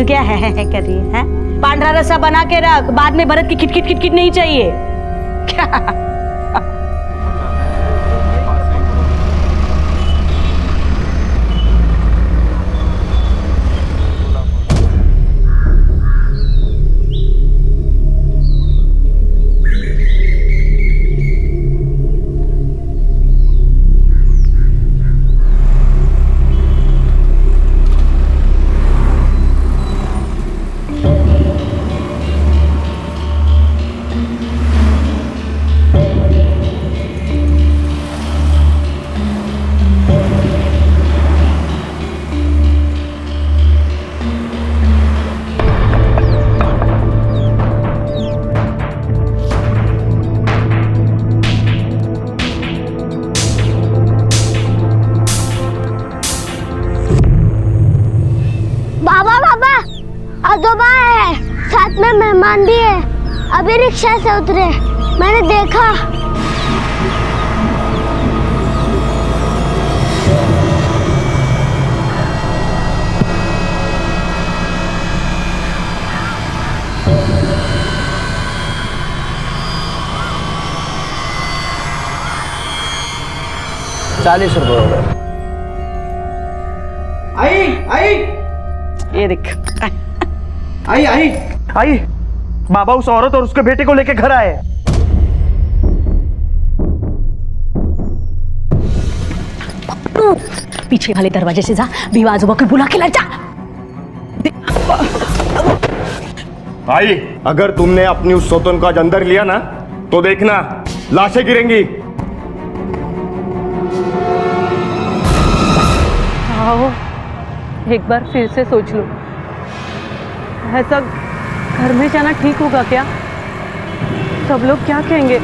तू क्या है कर रही है? पांडरा रसा बना के रख, बाद में भरत की खिटखिट खिटखिट नहीं चाहिए क्या? आजोबा है, साथ में मेहमान भी है। अभी रिक्शा से उतरे, मैंने देखा। ₹40 हो गए। आई ये देख। आई बाबा उस औरत और उसके बेटे को लेके घर आए। पीछे वाले दरवाजे से जा, बीवा आजोबा को बुला के ला जा। आई, अगर तुमने अपनी उस सौतन को आज अंदर लिया ना तो देखना लाशें गिरेंगी। आओ एक बार फिर से सोच लो, ऐसा घर में जाना ठीक होगा क्या? सब लोग क्या कहेंगे?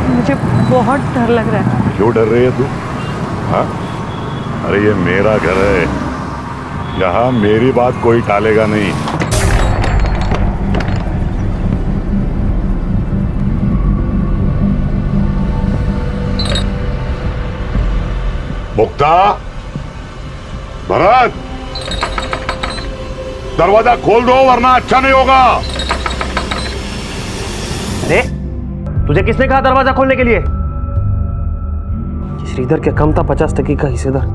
मुझे बहुत डर लग रहा है। क्यों डर रही है तू? हाँ? अरे ये मेरा घर है, यहाँ मेरी बात कोई टालेगा नहीं। मुक्ता, भरत, दरवाजा खोल दो वरना अच्छा नहीं होगा। अरे तुझे किसने कहा दरवाजा खोलने के लिए? श्रीधर के कम था 50% का हिस्सेदार,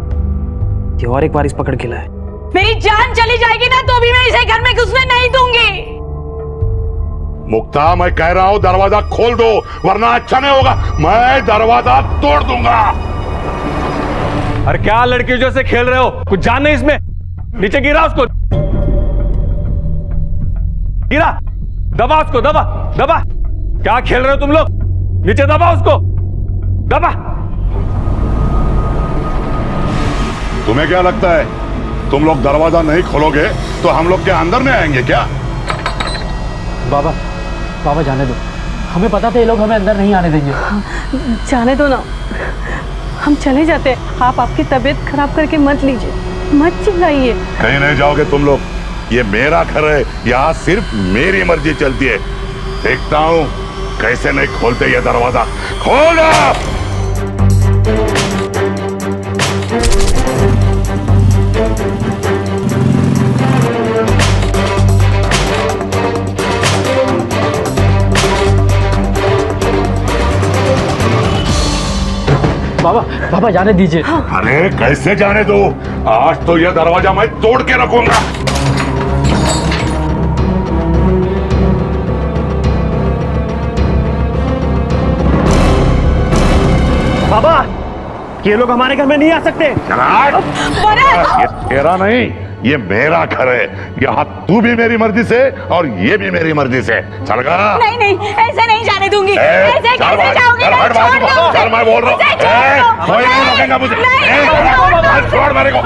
ये और एक बार इस पकड़ के लाए। मेरी जान चली जाएगी ना तो भी मैं इसे घर में घुसने नहीं दूंगी। मुक्ता, मैं कह रहा हूं दरवाजा खोल दो वरना अच्छा नहीं होगा। मैं दरवाजा तोड़ दूंगा। अरे क्या लड़कियों जैसे खेल रहे हो? कुछ जान नहीं इसमें। नीचे गिरा उसको, गिरा, दबा उसको, दबा दबा। क्या खेल रहे हो तुम लोग? नीचे दबा उसको, दबा। तुम्हें क्या लगता है तुम लोग दरवाजा नहीं खोलोगे तो हम लोग के अंदर नहीं आएंगे क्या? बाबा जाने दो, हमें पता था ये लोग हमें अंदर नहीं आने देंगे। जाने दो ना, हम चले जाते हैं। आप आपकी तबीयत खराब करके मत लीजिए, मत चिल्लाइए। कहीं नहीं जाओगे तुम लोग, ये मेरा घर है, यहाँ सिर्फ मेरी मर्जी चलती है। देखता हूँ कैसे नहीं खोलते ये दरवाजा। खोलो! बाबा जाने दीजिए। अरे कैसे जाने दो? आज तो यह दरवाजा मैं तोड़ के रखूंगा। बाबा, ये लोग हमारे घर में नहीं आ सकते। ये तेरा नहीं, ये मेरा घर है। यहाँ तू भी मेरी मर्जी से और ये भी मेरी मर्जी से। चल गा। नहीं नहीं, ऐसे नहीं जाने दूंगी। ऐसे कैसे जाओगे? चल मैं बोल रहा हूँ, कोई नहीं रोकेगा मुझे। छोड़ मेरे को।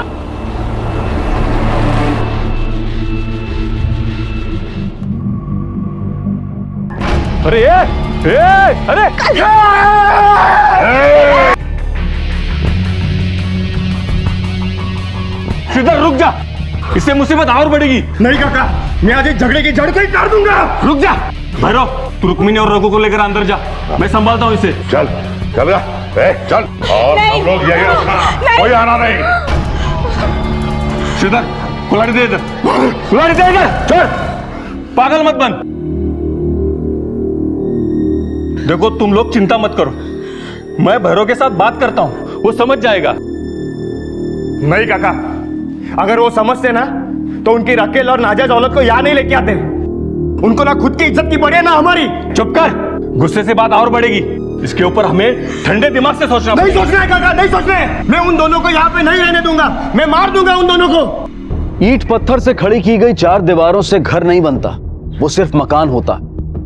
अरे अरे श्रीधर रुक जा, इससे मुसीबत और बढ़ेगी। नहीं काका, मैं आज इस झगड़े की जड़ को ही काट दूंगा। रुक जा भैरव, तू रुक्मिणी और रघु को लेकर अंदर जा, मैं संभालता हूँ इसे। चल चल चल, और सब लोग यही रखना, कोई आना नहीं। श्रीधर कुल्हाड़ी दे इधर, कुल्हाड़ी दे इधर, छोड़, पागल मत बन। देखो तुम लोग चिंता मत करो, मैं भैरव के साथ बात करता हूं, वो समझ जाएगा। नहीं काका, अगर वो समझते ना तो उनकी रकेल और नाजायज औलत को यहाँ नहीं लेके आते। उनको ना खुद की इज्जत की पड़ी है ना हमारी। चुप कर, गुस्से से बात और बढ़ेगी। इसके ऊपर हमें ठंडे दिमाग से सोचना नहीं सोचना है काका, नहीं सोचना है। मैं उन दोनों को यहाँ पे नहीं रहने दूंगा, मैं मार दूंगा उन दोनों को। ईंट पत्थर से खड़ी की गई 4 दीवारों से घर नहीं बनता, वो सिर्फ मकान होता,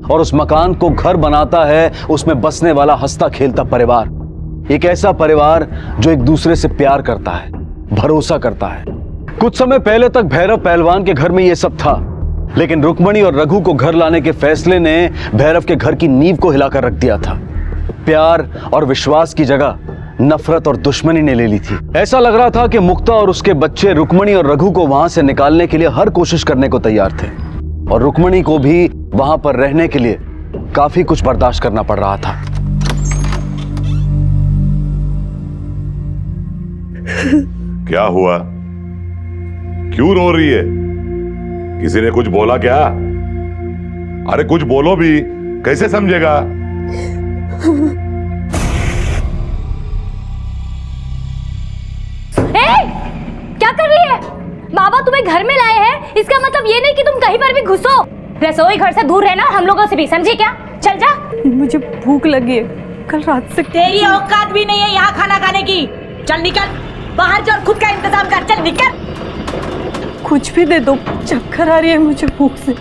और उस मकान को घर बनाता है उसमें बसने वाला हंसता खेलता परिवार। एक ऐसा परिवार जो एक दूसरे से प्यार करता है, भरोसा करता है। कुछ समय पहले तक भैरव पहलवान के घर में यह सब था, लेकिन रुक्मणी और रघु को घर लाने के फैसले ने भैरव के घर की नींव को हिलाकर रख दिया था। प्यार और विश्वास की जगह नफरत और दुश्मनी ने ले ली थी। ऐसा लग रहा था कि मुक्ता और उसके बच्चे रुक्मणी और रघु को वहां से निकालने के लिए हर कोशिश करने को तैयार थे, और रुक्मणी को भी वहां पर रहने के लिए काफी कुछ बर्दाश्त करना पड़ रहा था। क्या हुआ? क्यों रो रही है? किसी ने कुछ बोला क्या? अरे कुछ बोलो भी, कैसे समझेगा? क्या कर रही है? बाबा तुम्हें घर में लाए हैं, इसका मतलब ये नहीं कि तुम कहीं पर भी घुसो। रसोई घर से दूर रहना, हम लोगों से भी, समझी क्या? चल जा। मुझे भूख लगी है, कल रात से। तेरी औकात भी नहीं है यहाँ खाना खाने की। चल निकल बाहर, जा और खुद का इंतजाम कर। चल निकल। कुछ भी दे दो, चक्कर आ रही है मुझे भूख से।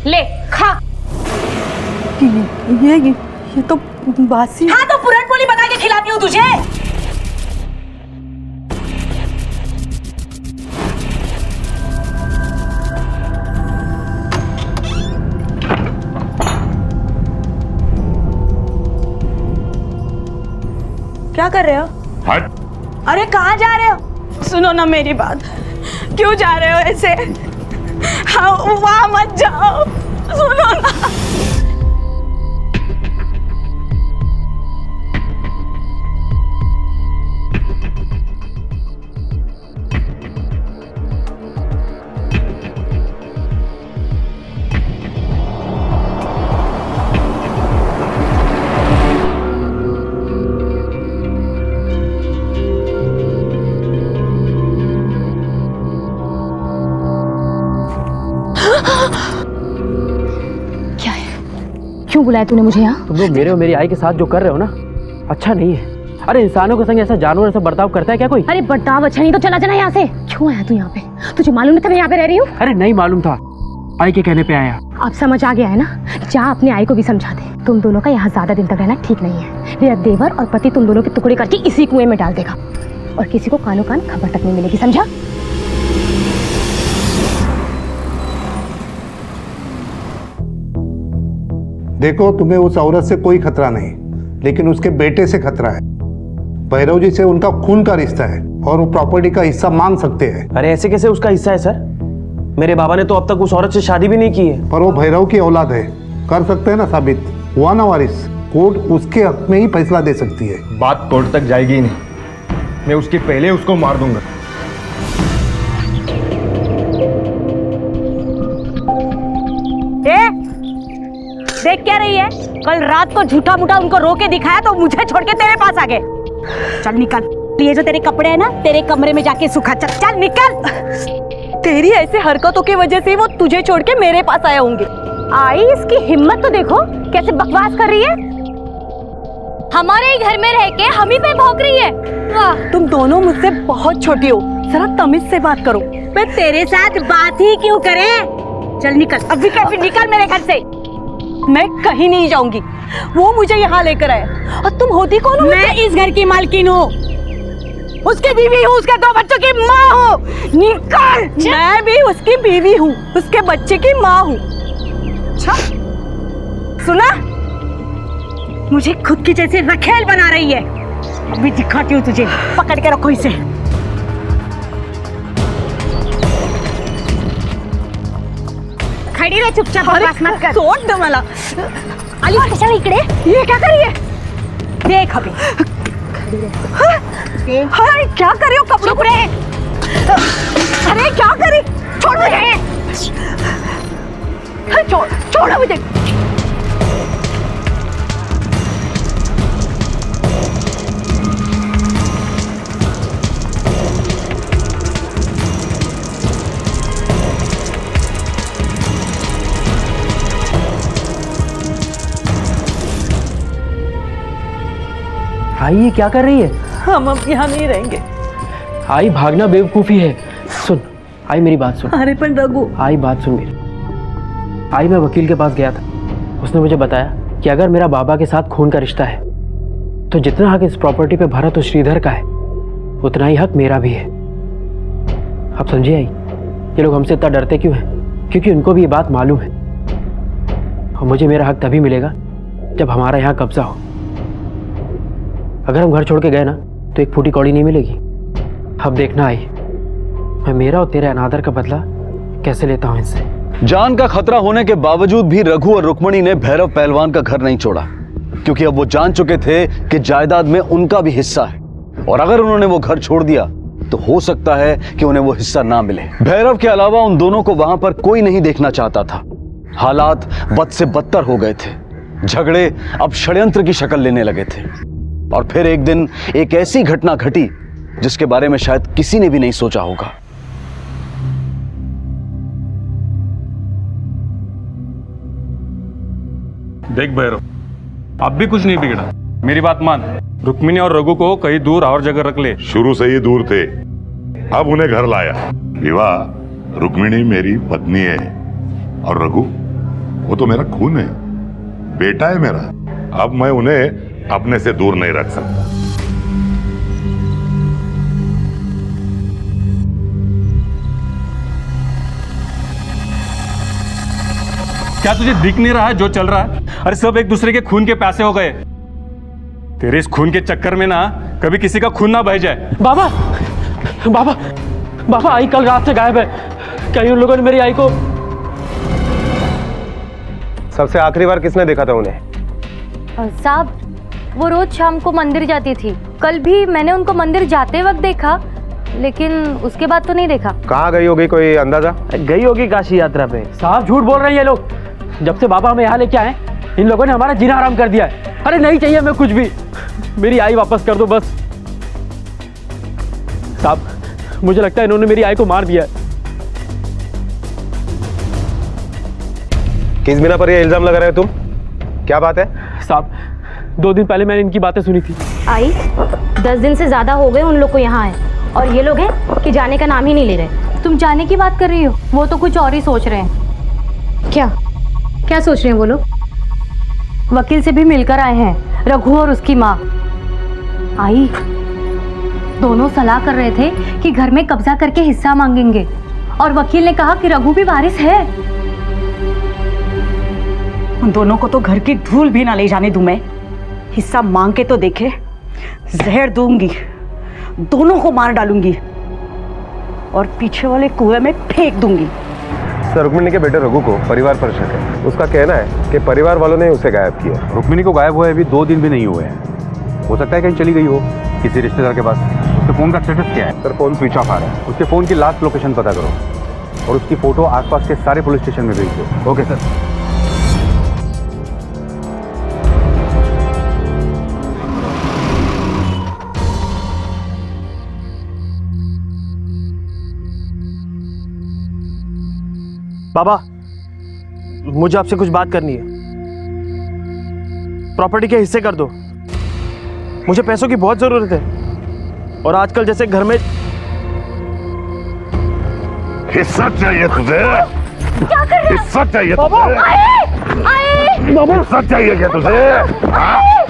ले खा। ये तो बासी। हाँ तो पूरन पोली बना के खिलाती हूँ तुझे। क्या कर रहे हो? हट। अरे कहाँ जा रहे हो? सुनो ना मेरी बात, क्यों जा रहे हो ऐसे? हाँ वहां मत जाओ, सुनो ना। क्यों बुलाया तूने मुझे यहाँ? तुम लोग मेरे और मेरी आई के साथ जो कर रहे हो ना, अच्छा नहीं है। अरे इंसानों के संग ऐसा जानवर ऐसा बर्ताव करता है क्या कोई? अरे बर्ताव अच्छा नहीं तो चला जाना यहाँ से। क्यों आया तू यहाँ पे? तुझे मालूम नहीं था मैं यहाँ पे रह रही हूँ? अरे नहीं मालूम था, आई के कहने पे आया। अब समझ आ गया है ना? जा अपने आई को भी समझा दे, तुम दोनों का यहाँ ज्यादा दिन तक रहना ठीक नहीं है। मेरा देवर और पति तुम दोनों के टुकड़े करके इसी कुएं में डाल देगा, और किसी को कानो कान खबर तक नहीं मिलेगी, समझा? देखो, तुम्हें उस औरत से कोई खतरा नहीं, लेकिन उसके बेटे से खतरा है। भैरव जी से उनका खून का रिश्ता है और वो प्रॉपर्टी का हिस्सा मांग सकते हैं। अरे ऐसे कैसे उसका हिस्सा है सर? मेरे बाबा ने तो अब तक उस औरत से शादी भी नहीं की है। पर वो भैरव की औलाद है, कर सकते हैं ना साबित। हुआ ना वारिस, कोर्ट उसके हक में ही फैसला दे सकती है। बात कोर्ट तक जाएगी ही नहीं, मैं उसके पहले उसको मार दूंगा। देख क्या रही है? कल रात को झूठा मूठा उनको रो के दिखाया तो मुझे छोड़ के तेरे पास आ गए। चल निकल, ये जो तेरे कपड़े हैं ना, तेरे कमरे में जाके सुखा। चल चल निकल। तेरी ऐसे हरकतों की वजह से वो तुझे छोड़ के मेरे पास आए होंगे। आई, इसकी हिम्मत तो देखो, कैसे बकवास कर रही है। हमारे ही घर में रह के हम ही पे भौंक रही है। वाह, तुम दोनों मुझसे बहुत छोटी हो, जरा तमीज से बात करो। मैं तेरे साथ बात ही क्यों करें? चल निकल, अभी कैसे निकल मेरे घर से। मैं कहीं नहीं जाऊंगी, वो मुझे यहाँ लेकर आया। और तुम होती कौन हो? मैं इस घर की मालकिन हूँ, उसकी बीवी हूँ, उसके 2 बच्चों की माँ हूँ। निकल। मैं भी उसकी बीवी हूँ, उसके बच्चे की माँ हूँ। अच्छा सुना, मुझे खुद की जैसे रखेल बना रही है। अभी दिखाती हूँ तुझे, पकड़ के रखो इसे। खड़ी रह चुपचाप, बकवास मत कर। सोड दे मला। आली कशाला इकडे? ये क्या कर रही है? देख अभी। हाय क्या कर रही हो कपड़ों चुप रहे। अरे क्या कर रही? छोड़ मुझे। छोड़ो मुझे। आई ये क्या कर रही है? हम अब यहाँ नहीं रहेंगे। आई भागना बेवकूफी है। सुन आई मेरी बात सुन। अरे पण रघु, आई बात सुन मेरी। आई मैं वकील के पास गया था, उसने मुझे बताया कि अगर मेरा बाबा के साथ खून का रिश्ता है तो जितना हक इस प्रॉपर्टी पे भरत और श्रीधर का है उतना ही हक मेरा भी है। अब समझिए आई, ये लोग हमसे इतना डरते क्यों हैं? क्योंकि उनको भी ये बात मालूम है और मुझे मेरा हक तभी मिलेगा जब हमारा यहाँ कब्जा हो। अगर हम घर छोड़ के गए ना तो एक फूटी कौड़ी नहीं मिलेगी। अब देखना आई, मैं मेरा और तेरे अनादर का बदला कैसे लेता हूं इनसे। जान का खतरा होने के बावजूद भी रघु और रुक्मणी ने भैरव पहलवान का घर नहीं छोड़ा, क्योंकि अब वो जान चुके थे कि जायदाद में उनका भी हिस्सा है और अगर उन्होंने वो घर छोड़ दिया तो हो सकता है कि उन्हें वो हिस्सा ना मिले। भैरव के अलावा उन दोनों को वहां पर कोई नहीं देखना चाहता था। हालात बद से बदतर हो गए थे। झगड़े अब षड्यंत्र की शक्ल लेने लगे थे और फिर एक दिन एक ऐसी घटना घटी जिसके बारे में शायद किसी ने भी नहीं सोचा होगा। देख भैरव, अब भी कुछ नहीं बिगड़ा। मेरी बात मान, रुक्मिणी और रघु को कहीं दूर और जगह रख ले। शुरू से ही दूर थे, अब उन्हें घर लाया। विवाह, रुक्मिणी मेरी पत्नी है और रघु वो तो मेरा खून है, बेटा है मेरा। अब मैं उन्हें अपने से दूर नहीं रख सकता। क्या तुझे दिख नहीं रहा है जो चल रहा है? अरे सब एक दूसरे के खून के प्यासे हो गए। तेरे इस खून के चक्कर में ना कभी किसी का खून ना बह जाए। बाबा बाबा बाबा, आई कल रात से गायब है। कहीं उन लोगों ने मेरी आई को। सबसे आखिरी बार किसने देखा था उन्हें? साहब वो रोज शाम को मंदिर जाती थी। कल भी मैंने उनको मंदिर जाते वक्त देखा, लेकिन उसके बाद तो नहीं देखा। कहाँ गई होगी, कोई अंदाजा? गई होगी काशी यात्रा पे। साहब झूठ बोल रहे हैं ये लोग। जब से बाबा हमें यहाँ लेके आए इन लोगों ने हमारा जीना आराम कर दिया है। अरे नहीं चाहिए हमें कुछ भी, मेरी आई वापस कर दो बस। साहब मुझे लगता है इन्होंने मेरी आई को मार दिया है। किस बिना पर ये इल्जाम लगा रहे हो तुम? क्या बात है? साहब 2 दिन पहले मैंने इनकी बातें सुनी थी। आई 10 दिन से ज्यादा हो गए उन लोग को यहाँ आए और ये लोग हैं कि जाने का नाम ही नहीं ले रहे। तुम जाने की बात कर रही हो, वो तो कुछ और ही सोच रहे हैं। क्या क्या सोच रहे हैं वो लोग? वकील से भी मिलकर आए हैं, रघु और उसकी माँ। आई दोनों सलाह कर रहे थे कि घर में कब्जा करके हिस्सा मांगेंगे और वकील ने कहा कि रघु भी वारिस है। उन दोनों को तो घर की धूल भी ना ले जाने दूं मैं। हिस्सा मांग के तो देखे, जहर दूंगी, दोनों को मार डालूंगी और पीछे वाले कुएं में फेंक दूंगी। सर, रुक्मिणी के बेटे रघु को परिवार पर शक है। उसका कहना है कि परिवार वालों ने उसे गायब किया। रुक्मिणी को गायब हुए अभी 2 दिन भी नहीं हुए हैं। हो सकता है कहीं चली गई हो किसी रिश्तेदार के पास। उसके फोन का स्टेटस क्या है? सर, फोन स्विच ऑफ आ रहा है। उसके फोन की लास्ट लोकेशन पता करो और उसकी फोटो आसपास के सारे पुलिस स्टेशन में भेज दो। Okay sir. बाबा मुझे आपसे कुछ बात करनी है। प्रॉपर्टी के हिस्से कर दो, मुझे पैसों की बहुत जरूरत है और आजकल जैसे घर में। हिस्सा चाहिए तुझे? क्या कर रहे हो? हिस्सा चाहिए बाबा, तुझे? हिस्सा चाहिए क्या तुझे?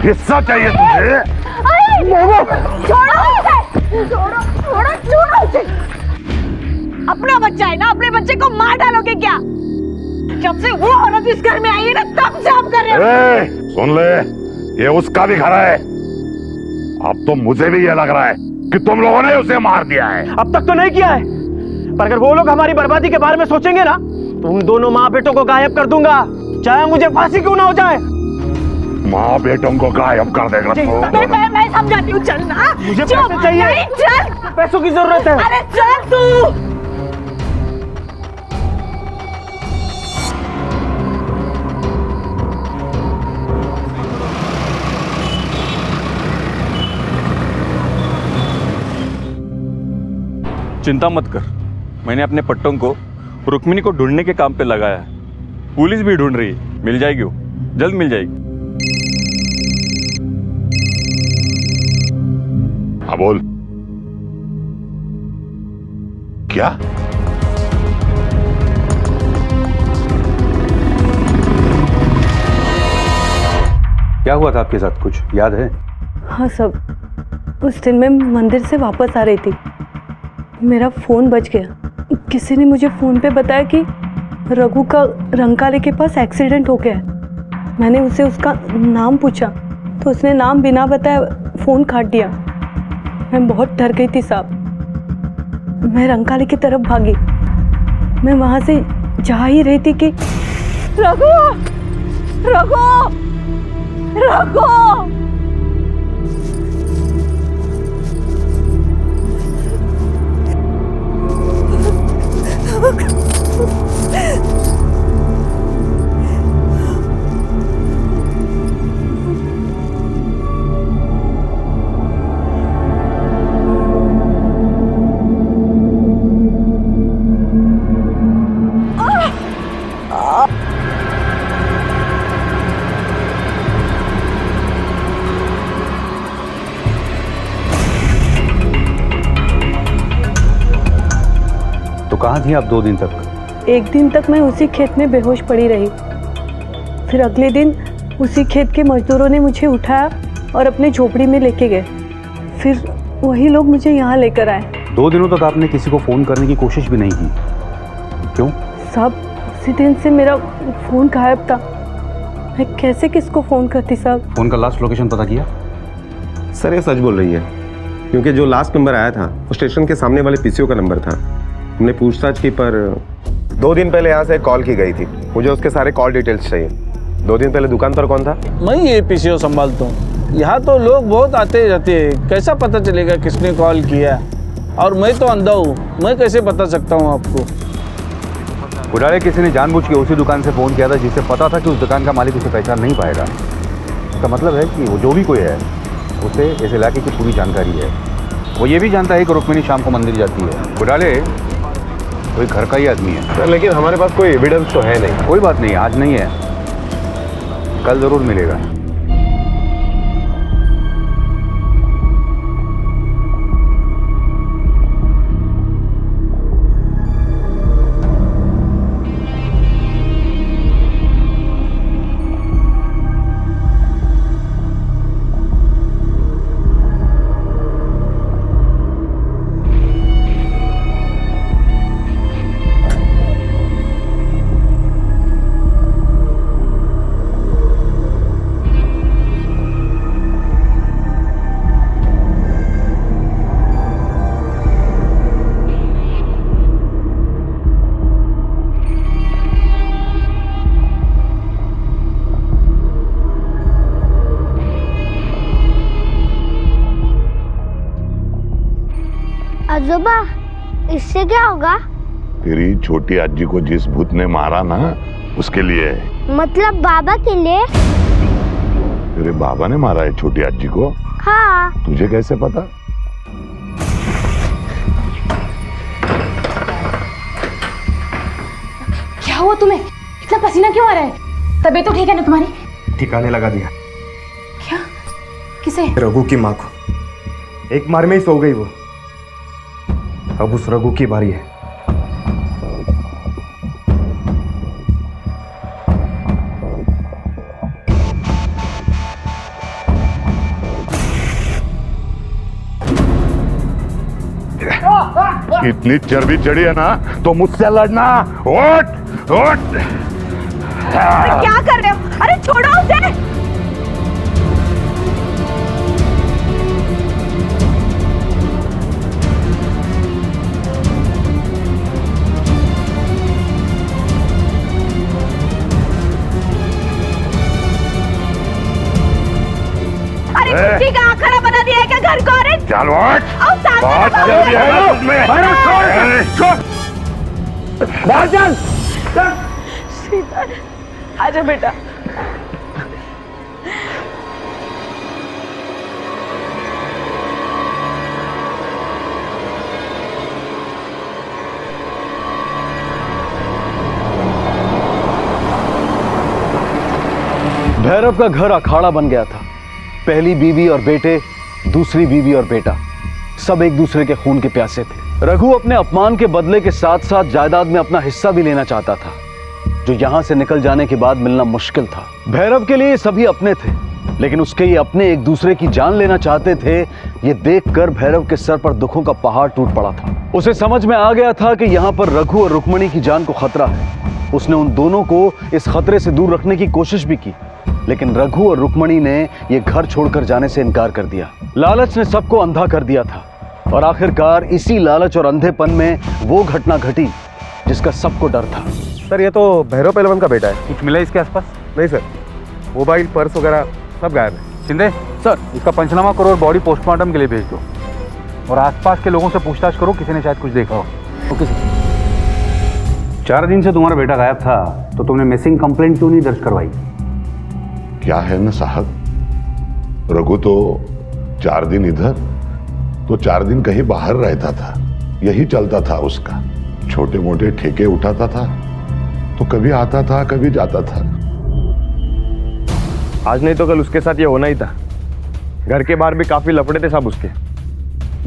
हिस्सा चाहिए तुझे? अपना बच्चा है ना, अपने बच्चे को मार डालोगे क्या? जब से वो औरत इस घर में आई है ना तब से आप कर रहे हो। सुन ले, ये उसका भी घर है। अब तो मुझे भी ये लग रहा है कि तुम लोगों ने उसे मार दिया है। अब तक तो नहीं किया है, पर अगर वो लोग हमारी बर्बादी के बारे में सोचेंगे ना तुम दोनों माँ बेटों को गायब कर दूंगा, चाहे मुझे फांसी क्यों ना हो जाए। माँ बेटों को गायब कर देगा तो मैं समझाती हूँ, चल ना। मुझे पैसे चाहिए। नहीं, चल। पैसों की जरूरत है। अरे चल तू। चिंता मत कर, मैंने अपने पट्टों को रुक्मिणी को ढूंढने के काम पे लगाया है। पुलिस भी ढूंढ रही है, मिल जाएगी वो, जल्द मिल जाएगी। हाँ बोल। क्या? क्या हुआ था आपके साथ, कुछ याद है? हाँ सब, उस दिन मैं मंदिर से वापस आ रही थी, मेरा फ़ोन बज गया। किसी ने मुझे फ़ोन पे बताया कि रघु का रंकाले के पास एक्सीडेंट हो गया है। मैंने उसे उसका नाम पूछा तो उसने नाम बिना बताए फ़ोन काट दिया। मैं बहुत डर गई थी साहब। मैं रंकाले की तरफ भागी। मैं वहाँ से जा ही रही थी कि रघु, रघु, रघु। तो कहाँ थी आप 2 दिन तक? एक दिन तक मैं उसी खेत में बेहोश पड़ी रही। फिर अगले दिन उसी खेत के मजदूरों ने मुझे उठाया और अपने झोपड़ी में लेके गए। फिर वही लोग मुझे यहाँ लेकर आए। 2 दिनों तक आपने किसी को फ़ोन करने की कोशिश भी नहीं की, क्यों? साहब, उसी दिन से मेरा फ़ोन गायब था। मैं कैसे किसको फ़ोन करती साहब? फ़ोन का लास्ट लोकेशन पता किया? सर ये सच बोल रही है, क्योंकि जो लास्ट नंबर आया था वो स्टेशन के सामने वाले पीसीओ का नंबर था। हमने पूछताछ की पर 2 दिन पहले यहाँ से एक कॉल की गई थी। मुझे उसके सारे कॉल डिटेल्स चाहिए। 2 दिन पहले दुकान पर कौन था? मैं ये पीसीओ संभालता हूँ। यहाँ तो लोग बहुत आते जाते हैं, कैसा पता चलेगा किसने कॉल किया? और मैं तो अंधा हूँ, मैं कैसे बता सकता हूँ आपको? बुढ़ाड़े किसी ने जानबूझ के उसी दुकान से फ़ोन किया था जिसे पता था कि उस दुकान का मालिक उसे पहचान नहीं पाएगा। इसका मतलब है कि वो जो भी कोई है उसे इस इलाके की पूरी जानकारी है। वो ये भी जानता है कि रुक्मिणी शाम को मंदिर जाती है। बुढ़ाड़े कोई घर का ही आदमी है। सर लेकिन हमारे पास कोई एविडेंस तो है नहीं। कोई बात नहीं, आज नहीं है, कल ज़रूर मिलेगा। आजोबा, इससे क्या होगा? तेरी छोटी आजी को जिस भूत ने मारा ना, उसके लिए। मतलब बाबा के लिए? तेरे बाबा ने मारा है छोटी आजी को? हाँ। तुझे कैसे पता? क्या हुआ तुम्हें? इतना पसीना क्यों आ रहा है? तबीयत तो ठीक है ना तुम्हारी? ठिकाने लगा दिया। क्या? किसे? रघु की माँ को। एक मार में ही सो गई वो। अब उस रघु की बारी है। इतनी चर्बी चढ़ी है ना तो मुझसे लड़ना। उठ उठ। क्या कर रहे हो? अरे छोड़ो उसे। बीवी का आखड़ा बना दिया है क्या घर को? अरे चल उठ। आओ साथ में बहुत बताओ। जल्दी है ना तुझमें। श्रीधर, आजा बेटा। भैरव का घर अखाड़ा बन गया था। पहली बीवी और बेटे, दूसरी बीवी और बेटा, सब एक दूसरे के खून के प्यासे थे। रघु अपने अपमान के बदले के साथ साथ जायदाद में अपना हिस्सा भी लेना चाहता था, जो यहां से निकल जाने के बाद मिलना मुश्किल था। भैरव के लिए सभी अपने थे, लेकिन उसके ये अपने एक दूसरे की जान लेना चाहते थे। ये देखकर भैरव के सर पर दुखों का पहाड़ टूट पड़ा था। उसे समझ में आ गया था कि यहाँ पर रघु और रुक्मणी की जान को खतरा है। उसने उन दोनों को इस खतरे से दूर रखने की कोशिश भी की, लेकिन रघु और रुक्मणी ने ये घर छोड़कर जाने से इनकार कर दिया। लालच ने सबको अंधा कर दिया था, और आखिरकार इसी लालच और अंधेपन में वो घटना घटी जिसका सबको डर था। सर ये तो भैरव पहलवान का बेटा है। कुछ मिला इसके आसपास? नहीं सर, मोबाइल पर्स वगैरह सब गायब है। शिंदे सर, इसका पंचनामा करो और बॉडी पोस्टमार्टम के लिए भेज दो, और आसपास के लोगों से पूछताछ करो, किसी ने शायद कुछ देखा हो। Okay sir. 4 दिन से तुम्हारा बेटा गायब था, तो तुमने मिसिंग कंप्लेंट क्यों नहीं दर्ज करवाई? क्या है ना साहब, रघु तो 4 दिन इधर तो 4 दिन कहीं बाहर रहता था। यही चलता था उसका। छोटे मोटे ठेके उठाता था, तो कभी आता था कभी जाता था। आज नहीं तो कल उसके साथ ये होना ही था। घर के बाहर भी काफी लफड़े थे सब उसके।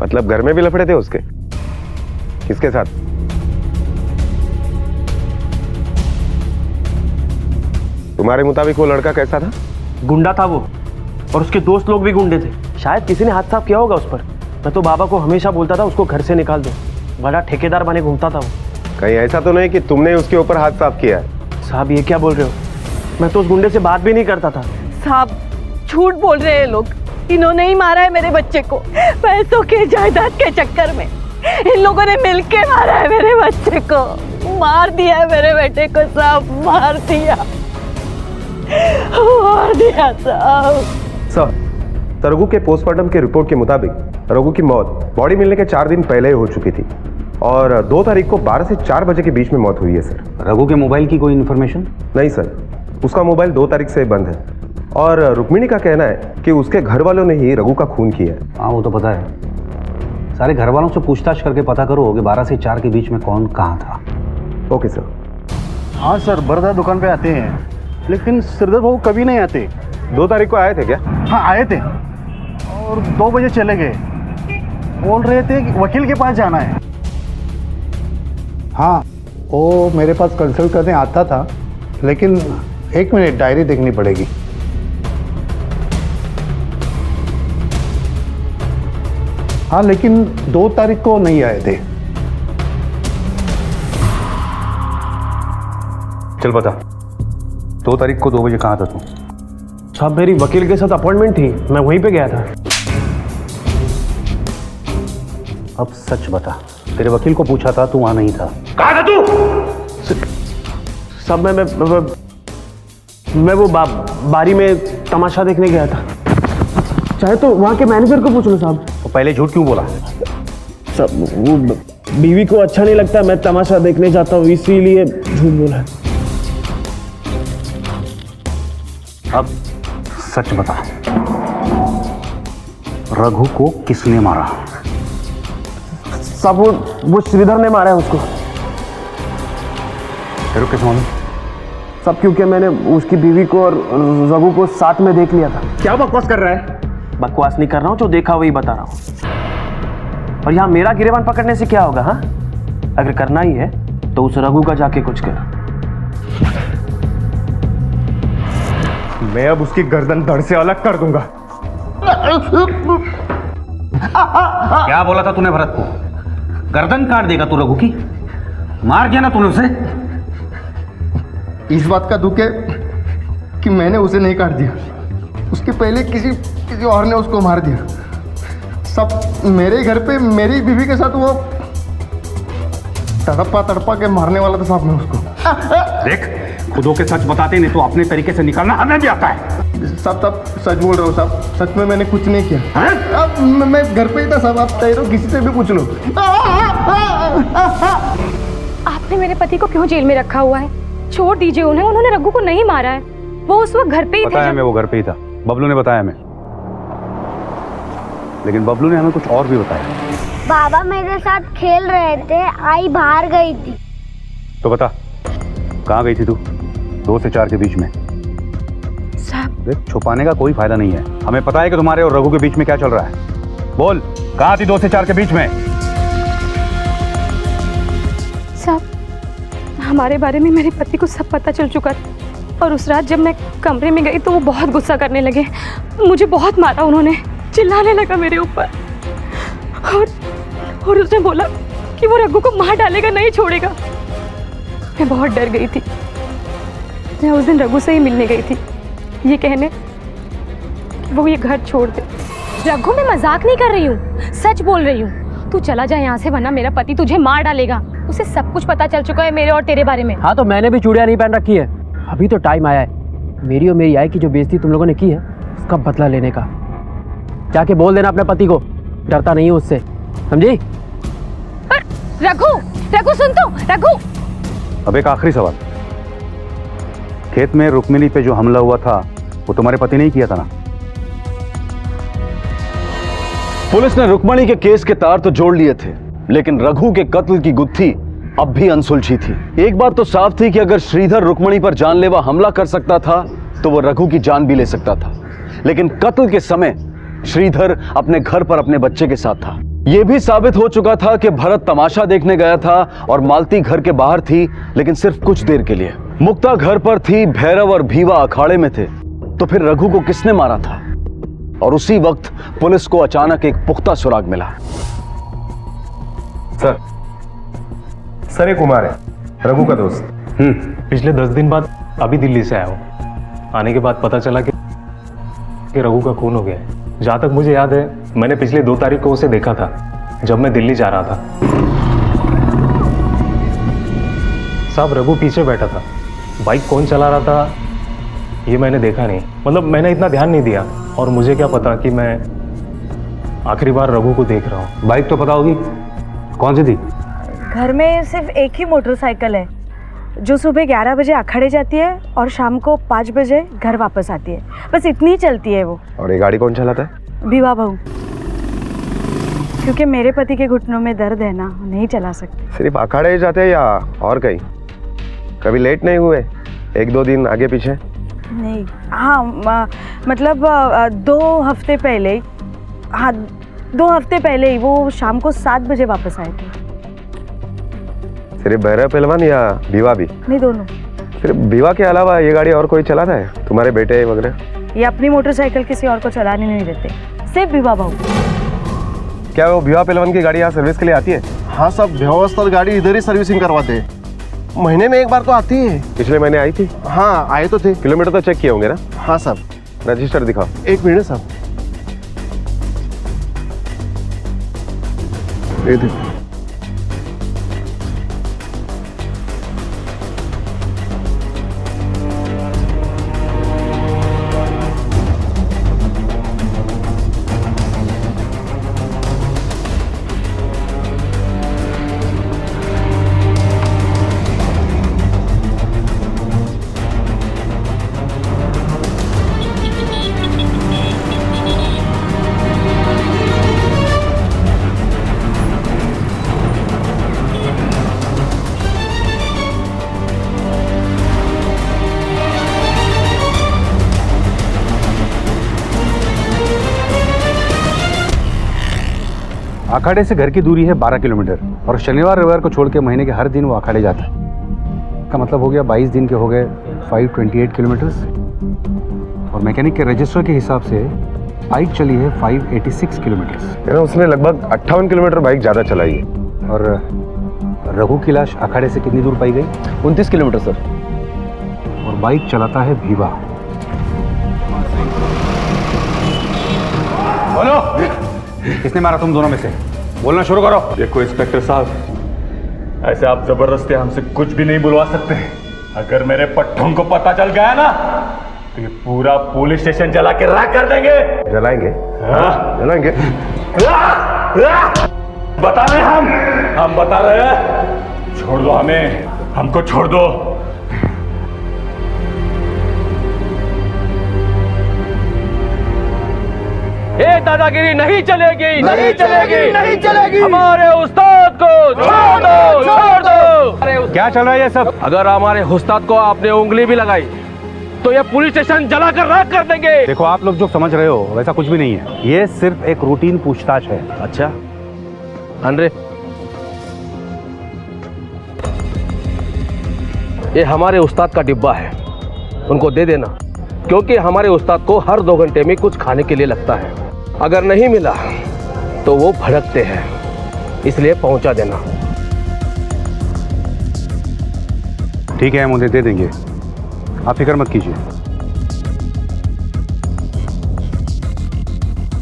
मतलब घर में भी लफड़े थे उसके? किसके साथ? तुम्हारे मुताबिक वो लड़का कैसा था? गुंडा था वो, और उसके दोस्त लोग भी गुंडे थे। शायद किसी ने हाथ साफ किया होगा उस पर। मैं तो बाबा को हमेशा बोलता था उसको घर से निकाल दो। बड़ा ठेकेदार बने घूमता था वो। कहीं ऐसा तो नहीं कि तुमने उसके ऊपर हाथ साफ किया है? साहब ये क्या बोल रहे हो? मैं तो उस गुंडे से बात भी नहीं करता था। साहब झूठ बोल रहे हैं लोग। इन्होंने ही मारा है मेरे बच्चे को, पैसों के जायदाद के चक्कर में। इन लोगों ने मिलके मारा है मेरे बच्चे को। मार दिया है मेरे बेटे को साहब, मार दिया साहब। सर, रघु के पोस्टमार्टम के रिपोर्ट के मुताबिक रघु की मौत बॉडी मिलने के 4 दिन पहले ही हो चुकी थी, और 2 तारीख को 12 से 4 बजे के बीच में मौत हुई है सर। रघु के मोबाइल की कोई इन्फॉर्मेशन? नहीं सर, उसका मोबाइल 2 तारीख से बंद है, और रुक्मिणी का कहना है कि उसके घर वालों ने ही रघु का खून किया है। हाँ वो तो पता है। सारे घर वालों से पूछताछ करके पता करो कि 12 से 4 के बीच में कौन कहाँ था। Okay sir. हाँ सर, बरदा दुकान पे आते हैं, लेकिन सिरदर बाबू कभी नहीं आते। 2 तारीख को आए थे क्या? हाँ आए थे, और 2 बजे चले गए। बोल रहे थे कि वकील के पास जाना है। हाँ, वो मेरे पास कंसल्ट करने आता था, लेकिन 1 मिनट, डायरी देखनी पड़ेगी। हाँ, लेकिन 2 तारीख को नहीं आए थे। चल बता, 2 तारीख को 2 बजे कहाँ था तू? साहब मेरी वकील के साथ अपॉइंटमेंट थी, मैं वहीं पे गया था। अब सच बता, तेरे वकील को पूछा था, तू वहां नहीं था। कहाँ था तू? सब मैं वो बारी में तमाशा देखने गया था। चाहे तो वहाँ के मैनेजर को पूछ लो साहब। तो पहले झूठ क्यों बोला? सब वो बीवी को अच्छा नहीं लगता मैं तमाशा देखने जाता हूँ, इसीलिए झूठ बोला। अब सच बता, रघु को किसने मारा? सब वो श्रीधर ने मारा है उसको। तेरे किस मालूम? सब क्योंकि मैंने उसकी बीवी को और रघु को साथ में देख लिया था। क्या बकवास कर रहा है? बकवास नहीं कर रहा हूँ, जो देखा वही बता रहा हूँ। और यहाँ मेरा गिरेबान पकड़ने से क्या होगा? हाँ, अगर करना ही है तो उस रघु का जाके कुछ कर। मैं अब उसकी गर्दन धड़ से अलग कर दूंगा। क्या बोला था तूने भरत को? गर्दन काट देगा तू रघु की? मार दिया ना तूने उसे? इस बात का दुख है कि मैंने उसे नहीं काट दिया, उसके पहले किसी और ने उसको मार दिया। सब मेरे घर पे मेरी बीवी के साथ वो तड़पा के मारने वाला था साहब। मैं उसको देख, खुद होके सच बताते नहीं तो अपने तरीके से निकालना हमें भी आता है। साहब सच बोल रहे हो साहब, सच में मैंने कुछ नहीं किया। अब मैं घर पे ही था साहब, आप तैयार किसी से भी पूछ लो। आपने मेरे पति को क्यों जेल में रखा हुआ है? छोड़ दीजिए उन्हें, उन्होंने रघु को नहीं मारा है। वो उस वक्त घर पे ही थे। बताया मैं, वो घर पे ही था, बबलू ने बताया मैं। लेकिन बबलू ने हमें कुछ और भी बताया। बाबा मेरे साथ खेल रहे थे, आई बाहर गई थी। तो बता कहाँ गई थी तू 2 से 4 के बीच में? देख, छुपाने का कोई फायदा नहीं है, हमें पता है कि तुम्हारे और रघु के बीच में क्या चल रहा है। बोल, कहाँ थी 2 से 4 के बीच में? साहब, हमारे बारे में मेरे पति को सब पता चल चुका था और उस रात जब मैं कमरे में गई तो वो बहुत गुस्सा करने लगे, मुझे बहुत मारा उन्होंने, चिल्लाने लगा मेरे ऊपर और उसने बोला कि वो रघु को मार डालेगा, नहीं छोड़ेगा। मैं बहुत डर गई थी। मैं उस दिन रघु से ही मिलने गई थी, ये कहने कि वो ये घर छोड़ दे। रघु, मैं मजाक नहीं कर रही हूँ, सच बोल रही हूँ। तू चला जा यहाँ से वरना मेरा पति तुझे मार डालेगा। उसे सब कुछ पता चल चुका है मेरे और तेरे बारे में। हाँ, तो मैंने भी चूड़ियाँ नहीं पहन रखी है। अभी तो टाइम आया है मेरी और मेरी आई की जो बेइज्जती तुम लोगों ने की है उसका बदला लेने का। जाके बोल देना अपने पति को, डरता नहीं है उससे, समझी? रघु, रघु सुन तो, रघु। अब एक आखिरी सवाल, खेत में रुक्मिणी पे जो हमला हुआ था वो तुम्हारे पति ने ही किया था ना? पुलिस ने रुक्मिणी के केस के तार तो जोड़ लिए थे, लेकिन रघु के कत्ल की गुत्थी अब भी अनसुलझी थी। एक बात तो साफ थी कि अगर श्रीधर रुक्मिणी पर जानलेवा हमला कर सकता था तो वो रघु की जान भी ले सकता था, लेकिन कत्ल के समय श्रीधर अपने घर पर अपने बच्चे के साथ था। यह भी साबित हो चुका था कि भरत तमाशा देखने गया था और मालती घर के बाहर थी, लेकिन सिर्फ कुछ देर के लिए। मुक्ता घर पर थी, भैरव और भीवा अखाड़े में थे। तो फिर रघु को किसने मारा था? और उसी वक्त पुलिस को अचानक एक पुख्ता सुराग मिला। सर एक कुमार है, रघु का दोस्त। पिछले 10 दिन बाद अभी दिल्ली से आया हूँ। आने के बाद पता चला कि रघु का खून हो गया है। जहाँ तक मुझे याद है, मैंने पिछले 2 तारीख को उसे देखा था जब मैं दिल्ली जा रहा था। साहब, रघु पीछे बैठा था, बाइक कौन चला रहा था ये मैंने देखा नहीं, मतलब मैंने इतना ध्यान नहीं दिया। और मुझे क्या पता कि मैं आखिरी बार रघु को देख रहा हूँ। बाइक तो पता होगी, कौन सी थी? घर में सिर्फ एक ही मोटरसाइकिल है जो सुबह 11 बजे अखाड़े जाती है और शाम को 5 बजे घर वापस आती है, बस इतनी ही चलती है वो। और ये गाड़ी कौन चलाता है? विवाह बहू, क्योंकि मेरे पति के घुटनों में दर्द है ना, नहीं चला सकते। सिर्फ अखाड़े ही जाते हैं या और कहीं? कभी लेट नहीं हुए 1-2 दिन आगे पीछे? नहीं, हाँ मतलब 2 हफ्ते पहले, हाँ 2 हफ्ते पहले ही वो शाम को 7 बजे वापस आए थे। सिर्फ भैरव पहलवान या भीवा भी? नहीं, दोनों। सिर्फ भीवा के अलावा ये गाड़ी और कोई चलाता है? तुम्हारे बेटे वगैरह? ये अपनी मोटरसाइकिल किसी और को चलाने नहीं देते, सिर्फ विवाह बहू। क्या वो भीवा पहलवान की गाड़ी यहाँ सर्विस के लिए आती है? हाँ साहब, व्यवस्था गाड़ी इधर ही सर्विसिंग करवाते हैं, महीने में 1 बार तो आती है। पिछले महीने आई थी? हाँ आए तो थे। किलोमीटर तो चेक किए होंगे ना? हाँ साहब। रजिस्टर दिखाओ। 1 मिनट साहब, ये देखो। अखाड़े से घर की दूरी है 12 किलोमीटर और शनिवार रविवार को छोड़ के महीने के हर दिन वो अखाड़े जाता है। का मतलब हो गया 22 दिन के हो गए 528 किलोमीटर और मैकेनिक के रजिस्टर के हिसाब से बाइक चली है 586 किलोमीटर। उसने लगभग 58 किलोमीटर बाइक ज़्यादा चलाई है। और रघु की लाश अखाड़े से कितनी दूर पाई गई? 29 किलोमीटर सर। और बाइक चलाता है भीवा। बोलो, किसने मारा तुम दोनों में से? बोलना शुरू करो। देखो इंस्पेक्टर साहब, ऐसे आप जबरदस्ती हमसे कुछ भी नहीं बुलवा सकते। अगर मेरे पट्टों को पता चल गया ना तो ये पूरा पुलिस स्टेशन जला के राख कर देंगे। जलाएंगे? हाँ? जलाएंगे? बता रहे हम बता रहे हैं। छोड़ दो हमें, हमको छोड़ दो। ये दादागिरी नहीं चलेगी, नहीं चलेगी, नहीं चलेगी। हमारे उस्ताद को छोड़ दो, छोड़ दो। क्या चल रहा है ये सब? अगर हमारे उस्ताद को आपने उंगली भी लगाई तो ये पुलिस स्टेशन जला कर राख कर देंगे। देखो, आप लोग जो समझ रहे हो वैसा कुछ भी नहीं है। ये सिर्फ एक रूटीन पूछताछ है। अच्छा अनरे, ये हमारे उस्ताद का डिब्बा है, उनको दे देना, क्योंकि हमारे उस्ताद को हर 2 घंटे में कुछ खाने के लिए लगता है। अगर नहीं मिला तो वो भड़कते हैं, इसलिए पहुंचा देना। ठीक है, हम उन्हें दे देंगे, आप फिक्र मत कीजिए।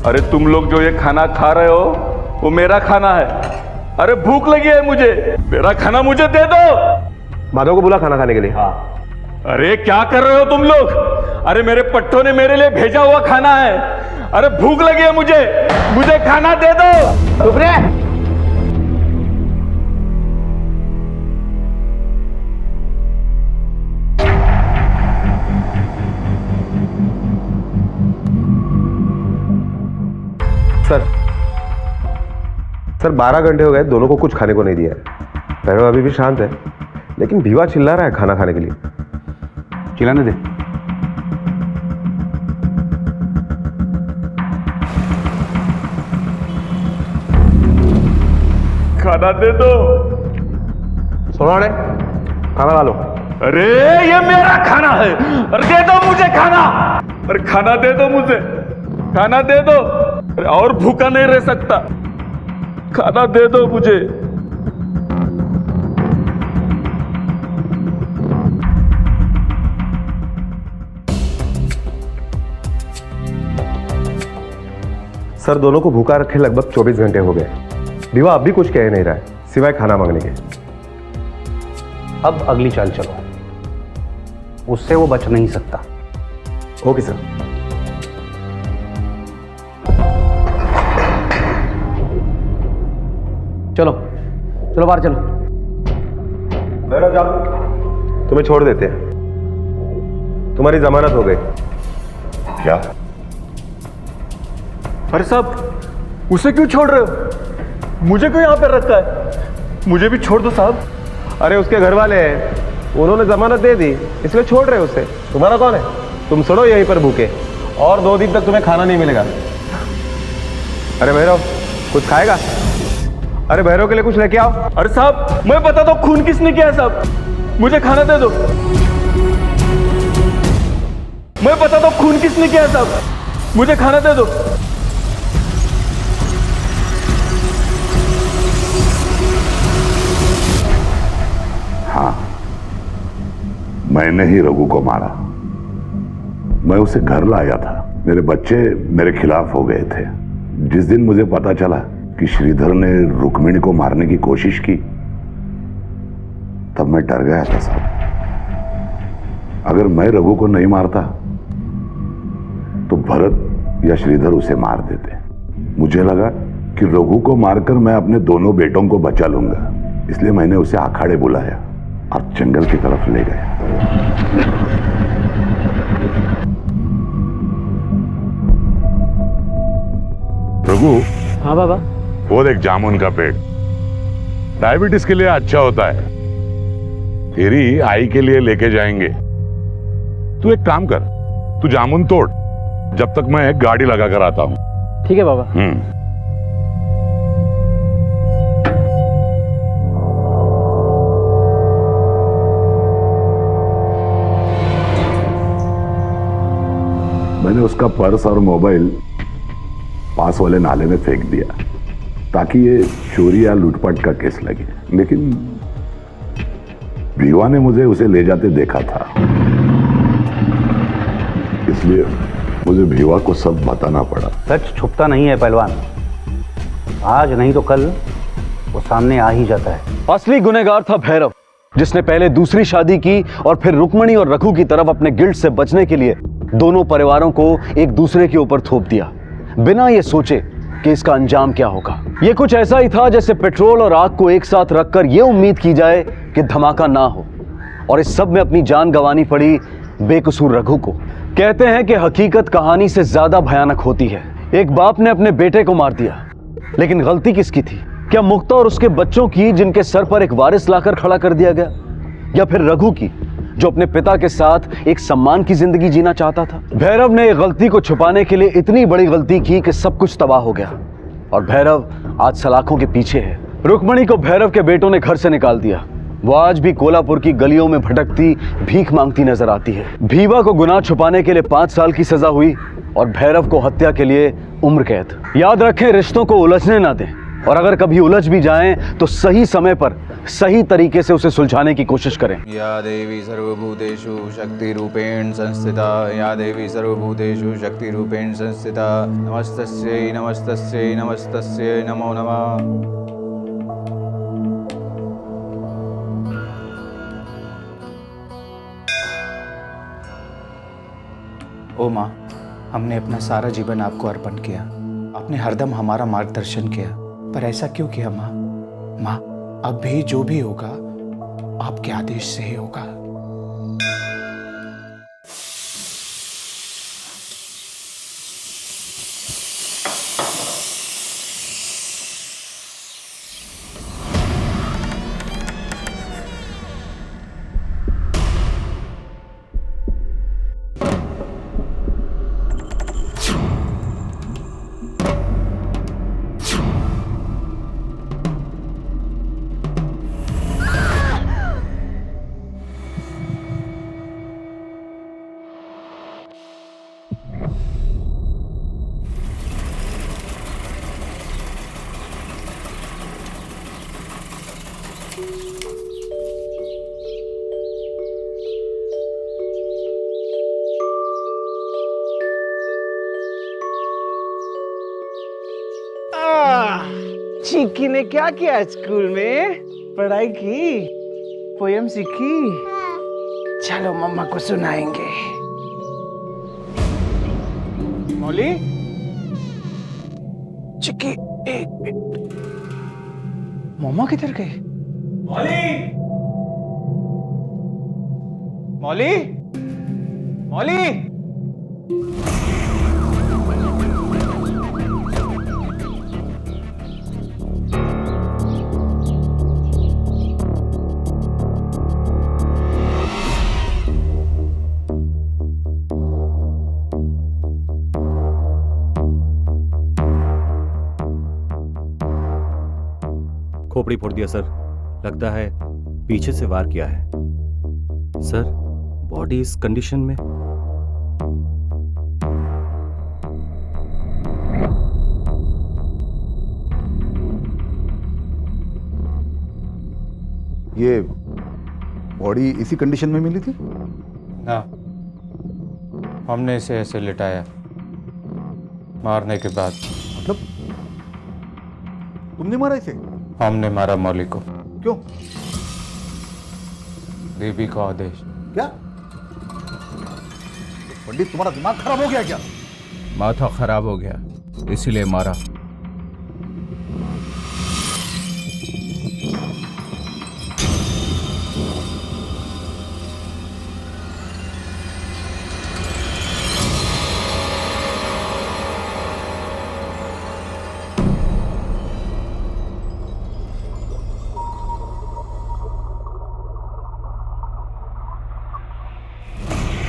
अरे तुम लोग जो ये खाना खा रहे हो वो मेरा खाना है। अरे भूख लगी है मुझे, मेरा खाना मुझे दे दो। माधव को बुला खाना खाने के लिए। हाँ। अरे क्या कर रहे हो तुम लोग? अरे मेरे पट्टों ने मेरे लिए भेजा हुआ खाना है। अरे भूख लगी है मुझे खाना दे दो। चुप रे। सर 12 घंटे हो गए, दोनों को कुछ खाने को नहीं दिया है। भैरव अभी भी शांत है, लेकिन भीवा चिल्ला रहा है खाना खाने के लिए। चिल्लाने दे। खाना दे दो। सुनो रे, खाना खा लो। अरे ये मेरा खाना है। अरे दे दो मुझे खाना। अरे खाना दे दो मुझे, खाना दे दो। अरे और भूखा नहीं रह सकता, खाना दे दो मुझे। सर दोनों को भूखा रखे लगभग 24 घंटे हो गए। भीवा अब भी कुछ कह नहीं रहा है सिवाय खाना मांगने के। अब अगली चाल चलो, उससे वो बच नहीं सकता। Okay sir. चलो चलो बाहर चलो। भैरव जाओ, तुम्हें छोड़ देते हैं, तुम्हारी जमानत हो गई। क्या? अरे साहब, उसे क्यों छोड़ रहे हो? मुझे क्यों यहाँ पे रखा है? मुझे भी छोड़ दो साहब। अरे उसके घर वाले हैं, उन्होंने जमानत दे दी, इसलिए छोड़ रहे हो उसे। तुम्हारा कौन है? तुम सुनो यहीं पर भूखे, और 2 दिन तक तुम्हें खाना नहीं मिलेगा। अरे भैरव कुछ खाएगा? अरे भैरव के लिए कुछ लेके आओ। अरे साहब मैं बता दो खून किसने किया है साहब, मुझे खाना दे दो। मैं बता दो खून किसने किया है साहब, मुझे खाना दे दो। हाँ, मैंने ही रघु को मारा। मैं उसे घर लाया था, मेरे बच्चे मेरे खिलाफ हो गए थे। जिस दिन मुझे पता चला कि श्रीधर ने रुक्मिणी को मारने की कोशिश की, तब मैं डर गया था साहब। अगर मैं रघु को नहीं मारता तो भरत या श्रीधर उसे मार देते। मुझे लगा कि रघु को मारकर मैं अपने दोनों बेटों को बचा लूंगा, इसलिए मैंने उसे अखाड़े बुलाया और जंगल की तरफ ले गया। रघु। हाँ बाबा। वो देख जामुन का पेड़, डायबिटीज के लिए अच्छा होता है। तेरी आई के लिए लेके जाएंगे। तू एक काम कर, तू जामुन तोड़, जब तक मैं एक गाड़ी लगा कर आता हूं। ठीक है बाबा। मैंने उसका पर्स और मोबाइल पास वाले नाले में फेंक दिया ताकि ये चोरी या लूटपाट का केस लगे, लेकिन भीवा ने मुझे उसे ले जाते देखा था, इसलिए मुझे भीवा को सब बताना पड़ा। सच छुपता नहीं है पहलवान, आज नहीं तो कल वो सामने आ ही जाता है। असली गुनहगार था भैरव, जिसने पहले दूसरी शादी की और फिर रुक्मणी और रघु की तरफ अपने गिल्ट से बचने के लिए दोनों परिवारों को एक दूसरे के ऊपर थोप दिया, बिना यह सोचे कि इसका अंजाम क्या होगा। यह कुछ ऐसा ही था जैसे पेट्रोल और आग को एक साथ रखकर यह उम्मीद की जाए कि धमाका ना हो, और इस सब में अपनी जान गंवानी पड़ी बेकसूर रघु को। कहते हैं कि हकीकत कहानी से ज्यादा भयानक होती है। एक बाप ने अपने बेटे को मार दिया, लेकिन गलती किसकी थी? क्या मुक्ता और उसके बच्चों की, जिनके सर पर एक वारिस लाकर खड़ा कर दिया गया, या फिर रघु की, जो अपने पिता के साथ एक सम्मान की जिंदगी जीना चाहता था? भैरव ने गलती को छुपाने के लिए इतनी बड़ी गलती की कि सब कुछ तबाह हो गया, और भैरव आज सलाखों के पीछे है। रुक्मणी को भैरव के बेटों ने घर से निकाल दिया। वो आज भी कोल्हापुर की गलियों में भटकती, भीख मांगती नजर आती है। भीवा को गुनाह छुपाने के लिए 5 साल की सजा हुई और भैरव को हत्या के लिए उम्र कैद। याद रखें, रिश्तों को उलझने ना दें, और अगर कभी उलझ भी जाएं तो सही समय पर सही तरीके से उसे सुलझाने की कोशिश करें। या देवी सर्वभूतेषु शक्तिरूपेण संस्थिता, या देवी सर्वभूतेषु शक्तिरूपेण संस्थिता, नमस्तस्यै नमस्तस्यै नमस्तस्यै नमो नमः। ओ माँ, हमने अपना सारा जीवन आपको अर्पण किया। आपने हरदम हमारा मार्गदर्शन किया, पर ऐसा क्यों किया माँ? माँ, अब भी जो भी होगा आपके आदेश से ही होगा। चिक्की ने क्या किया स्कूल में? पढ़ाई की, पोयम सीखी? चलो मम्मा को सुनाएंगे। मौली, चिक्की एक मिनट, मम्मा किधर गए? मौली, मौली, मौली। खोपड़ी फोड़ दिया सर, लगता है पीछे से वार किया है। सर, बॉडी इस कंडीशन में? ये बॉडी इसी कंडीशन में मिली थी? ना, हमने इसे ऐसे लिटाया मारने के बाद। मतलब तुमने मारा इसे? हमने मारा मौली को। क्यों? देवी का आदेश। क्या पंडित, तुम्हारा दिमाग खराब हो गया क्या? माथा खराब हो गया, इसीलिए मारा।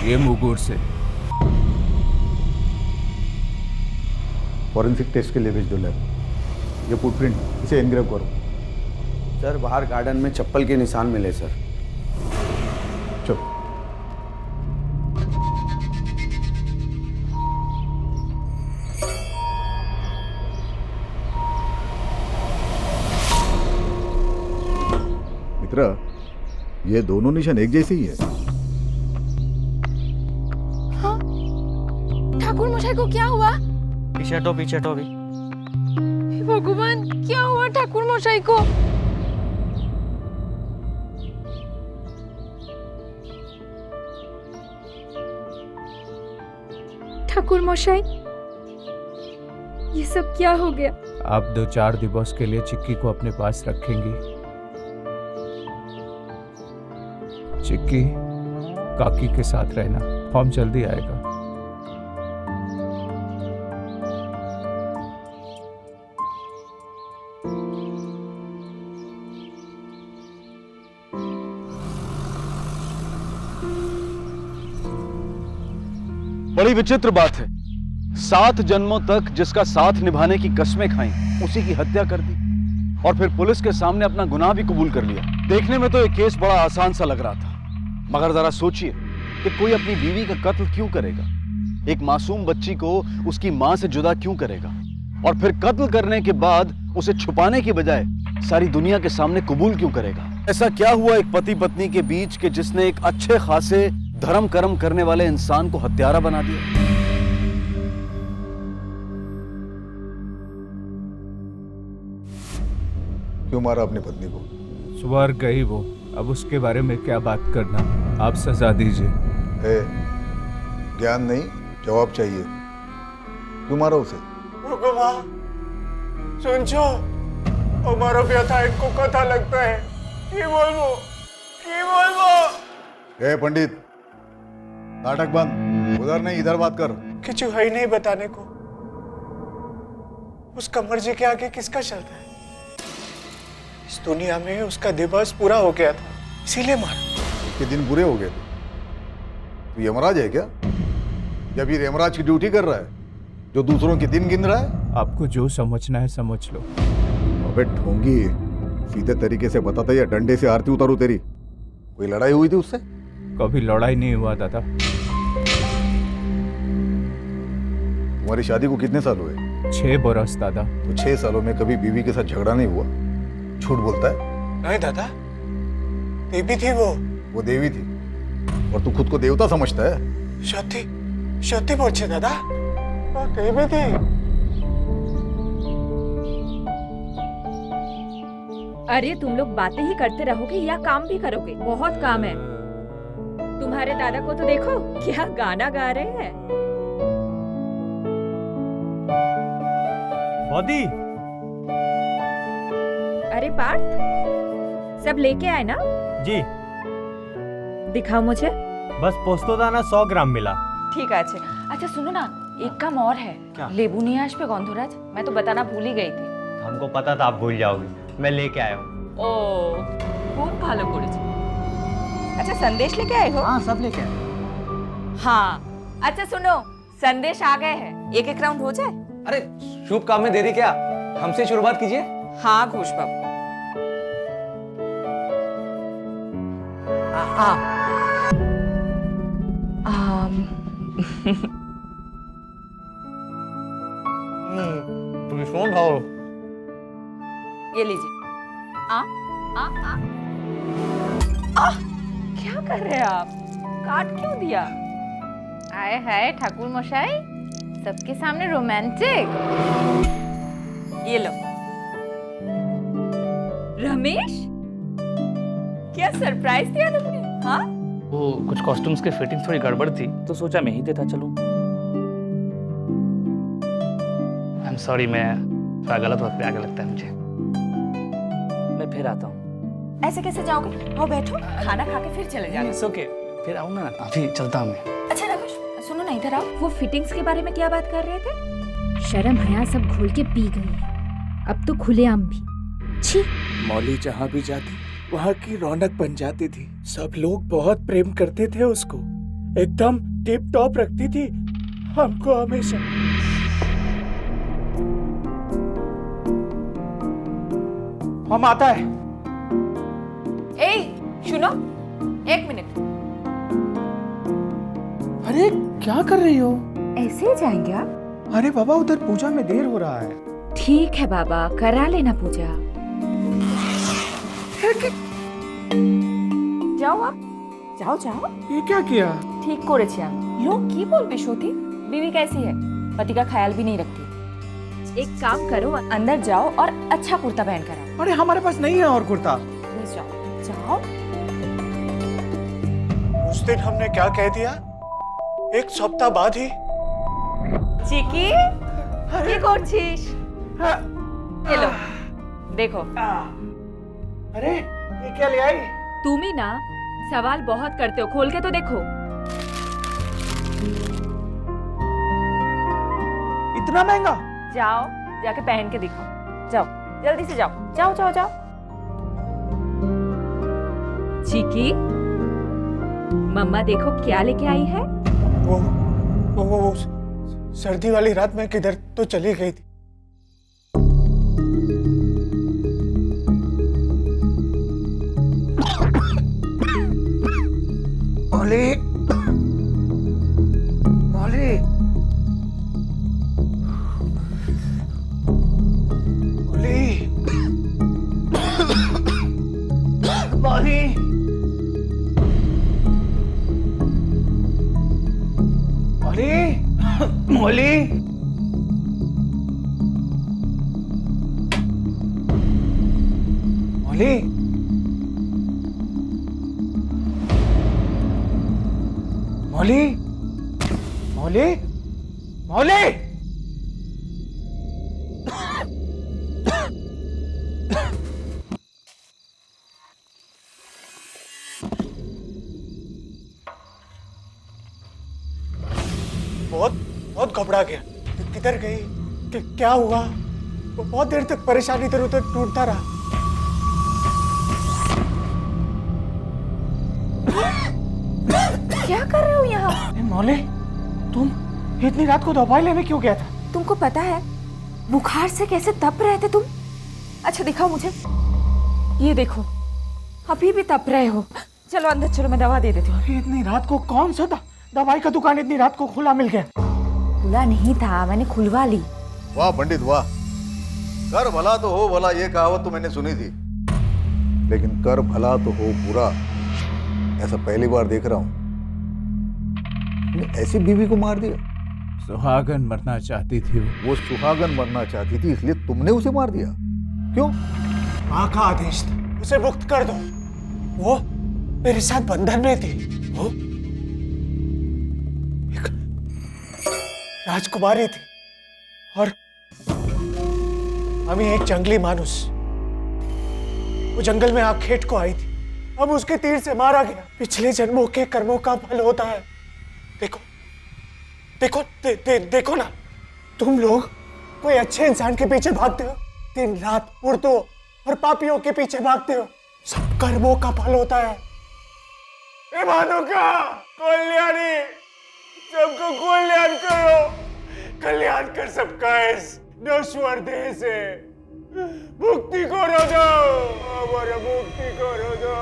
ये मुगुर से फॉरेंसिक टेस्ट के लिए भेज दो लैब। ये फुटप्रिंट, इसे एनग्रेव करो। सर, बाहर गार्डन में चप्पल के निशान मिले सर। चलो। मित्र, ये दोनों निशान एक जैसे ही है। ठाकुर मशाई को क्या हुआ? पीछे हटो, पीछे हटो अभी। भगवान, क्या हुआ ठाकुर मशाई को? ठाकुर मशाई, ये सब क्या हो गया? आप 2-4 दिवस के लिए चिक्की को अपने पास रखेंगी। चिक्की, काकी के साथ रहना, फॉर्म जल्दी आएगा। बड़ी विचित्र बात है, 7 जन्मों तक जिसका साथ निभाने की कस्में खाई, उसी की हत्या कर दी और फिर पुलिस के सामने अपना गुनाह भी कबूल कर लिया। देखने में तो ये केस बड़ा आसान सा लग रहा था, मगर जरा सोचिए कि कोई अपनी बीवी का कत्ल क्यों करेगा, एक मासूम बच्ची को उसकी मां से जुदा क्यों करेगा, और फिर कत्ल करने के बाद उसे छुपाने की बजाय सारी दुनिया के सामने कबूल क्यों करेगा। ऐसा क्या हुआ एक पति पत्नी के बीच कि जिसने एक अच्छे खासे धर्म कर्म करने वाले इंसान को हत्यारा बना दिया। क्यों मारा अपनी पत्नी को? स्वर्ग गई वो, अब उसके बारे में क्या बात करना, आप सजा दीजिए। ज्ञान नहीं, जवाब चाहिए। क्यों मारा उसे? रुको माँ, सुन छो, हमारा व्यथा इनको कथा लगता है। की बोलबो? ए पंडित, नाटक बंद, उधर नहीं इधर बात कर। किचु है ही नहीं बताने को। उसका मर्जी के आगे किसका चलता है? इस दुनिया में उसका दिवस पूरा हो गया था, इसीलिए मारा। उसके दिन बुरे हो गए थे। तू यमराज है क्या? जब ये यमराज की ड्यूटी कर रहा है, जो दूसरों के दिन गिन रहा है। आपको जो समझना है समझ लो। अबे ढोंगी, सीधे तरीके से बताता या डंडे से आरती उतारू तेरी? कोई लड़ाई हुई थी उससे? कभी लड़ाई नहीं हुआ दादा। तुम्हारी शादी को कितने साल हुए? 6 बरस दादा। तो 6 सालों में कभी बीवी के साथ झगड़ा नहीं हुआ? झूठ बोलता है? नहीं दादा, देवी थी वो देवी थी और तू खुद को देवता समझता है? सत्य बोलছে दादा, वो देवी थी। अरे तुम लोग बातें ही करते रहोगे या काम भी करोगे? बहुत काम है। तुम्हारे दादा को तो देखो, क्या गाना गा रहे हैं। बॉडी। अरे पार्थ, सब लेके आए ना? जी। दिखाओ मुझे। बस पोस्तोदाना 100 ग्राम मिला। ठीक है। अच्छा सुनो ना, एक काम और है। क्या? लेबू नहीं है आज पे गंधराज, मैं तो बताना भूल ही गई थी। हमको पता था आप भूल जाओगी, मैं लेके आया हूँ। ओ, खूब भालो करेছি। अच्छा संदेश लेके आए हो? हाँ सब लेके आए। हाँ अच्छा सुनो, संदेश आ गए हैं, एक राउंड हो जाए। अरे शुभ काम में देरी क्या, हमसे शुरुआत कीजिए। हाँ घोष बाबू। ये लीजिए। क्या कर रहे हैं आप? काट क्यों दिया? आए हाय ठाकुर मशाई, सबके सामने रोमांटिक। ये लो। रमेश, क्या सरप्राइज दिया तुमने? हाँ? वो कुछ कॉस्ट्यूम्स के फिटिंग थोड़ी गड़बड़ थी, तो सोचा मैं ही देता चलूं। आई एम सॉरी, मैं थोड़ा गलत वक्त पे आगे लगता है मुझे। मैं फिर आता हूँ। ऐसे कैसे जाओगे? आओ बैठो, खाना खा के फिर चले जाना। इट्स ओके, फिर आऊँ ना, अभी चलता हूँ मैं। अच्छा रमेश, सुनो ना, इधर आओ। वो फिटिंग्स के बारे में क्या बात कर रहे थे? शर्म हया सब घोल के पी गई है, अब तो खुलेआम भी। छी। मौली जहाँ भी जाती वहाँ की रौनक बन जाती थी। सब लोग बहुत प्रेम करते थे उसको, एकदम टिप टॉप रखती थी हमको हमेशा। हम आता है। ए सुनो, 1 मिनट। अरे क्या कर रही हो? ऐसे ही जाएंगे आप? अरे बाबा, उधर पूजा में देर हो रहा है। ठीक है बाबा, करा लेना पूजा। जाओ आप, जाओ जाओ। ये क्या किया? ठीक করেছি আমি। लोग की बोलबे श्रुति? बीवी कैसी है? पति का ख्याल भी नहीं रखती। एक काम करो, अंदर जाओ और अच्छा कुर्ता पहन कर आओ। अरे हमारे पास नहीं है और कुर्ता। प्लीज जाओ जाओ। उस दिन हमने क्या कह दिया? 1 सप्ताह बाद ही চিকি কি করছিস? এলো देखो। अरे ये क्या ले आई? तुम ही ना सवाल बहुत करते हो, खोल के तो देखो। इतना महंगा? जाओ जाके पहन के दिखाओ, जाओ जल्दी से जाओ, जाओ जाओ जाओ। चिकी मम्मा देखो क्या लेके आई है। वो सर्दी वाली रात में किधर तो चली गई थी। मौली, मौली, मौली, मौली, मौली, मौली, मौली, मौली, मौली, मौली, बहुत घबरा गया। किधर गई? क्या हुआ? बहुत देर तक परेशान इधर उधर ढूंढता रहा। क्या कर रहे हो यहाँ? मौली, तुम इतनी रात को दवाई लेने क्यों गया था? तुमको पता है बुखार से कैसे तप रहे थे तुम? अच्छा दिखाओ मुझे, ये देखो अभी भी तप रहे हो। चलो अंदर चलो, मैं दवा दे देती हूँ। इतनी रात को कौन सा दवाई का दुकान इतनी रात को खुला मिल गया? खुला नहीं था, मैंने खुलवा ली। वाह पंडित वाह, कर भला तो हो भला, ये कहावत तो मैंने सुनी थी, लेकिन कर भला तो हो बुरा ऐसा पहली बार देख रहा हूं। ऐसी बीवी को मार दिया? सुहागन मरना चाहती थी वो सुहागन मरना चाहती थी, इसलिए तुमने उसे मार दिया? क्यों? माँ का आदेश था, उसे मुक्त कर दो। वो मेरे साथ बंधन में थी। वो एक राजकुमारी थी और अभी एक जंगली मानुस। वो जंगल में आखेट को आई थी, अब उसके तीर से मारा गया। पिछले जन्मों के कर्मों का फल होता है। देखो देखो देखो ना, तुम लोग कोई अच्छे इंसान के पीछे भागते हो, दिन रात मूर्तों और पापियों के पीछे भागते हो। सब कर्मों का फल होता है। ए भानुका, कल्याणी, सबको कल्याण करो, कल्याण कर सबका इस नश्वर देह से। मुक्ति करो दो, हमारा मुक्ति करो दो,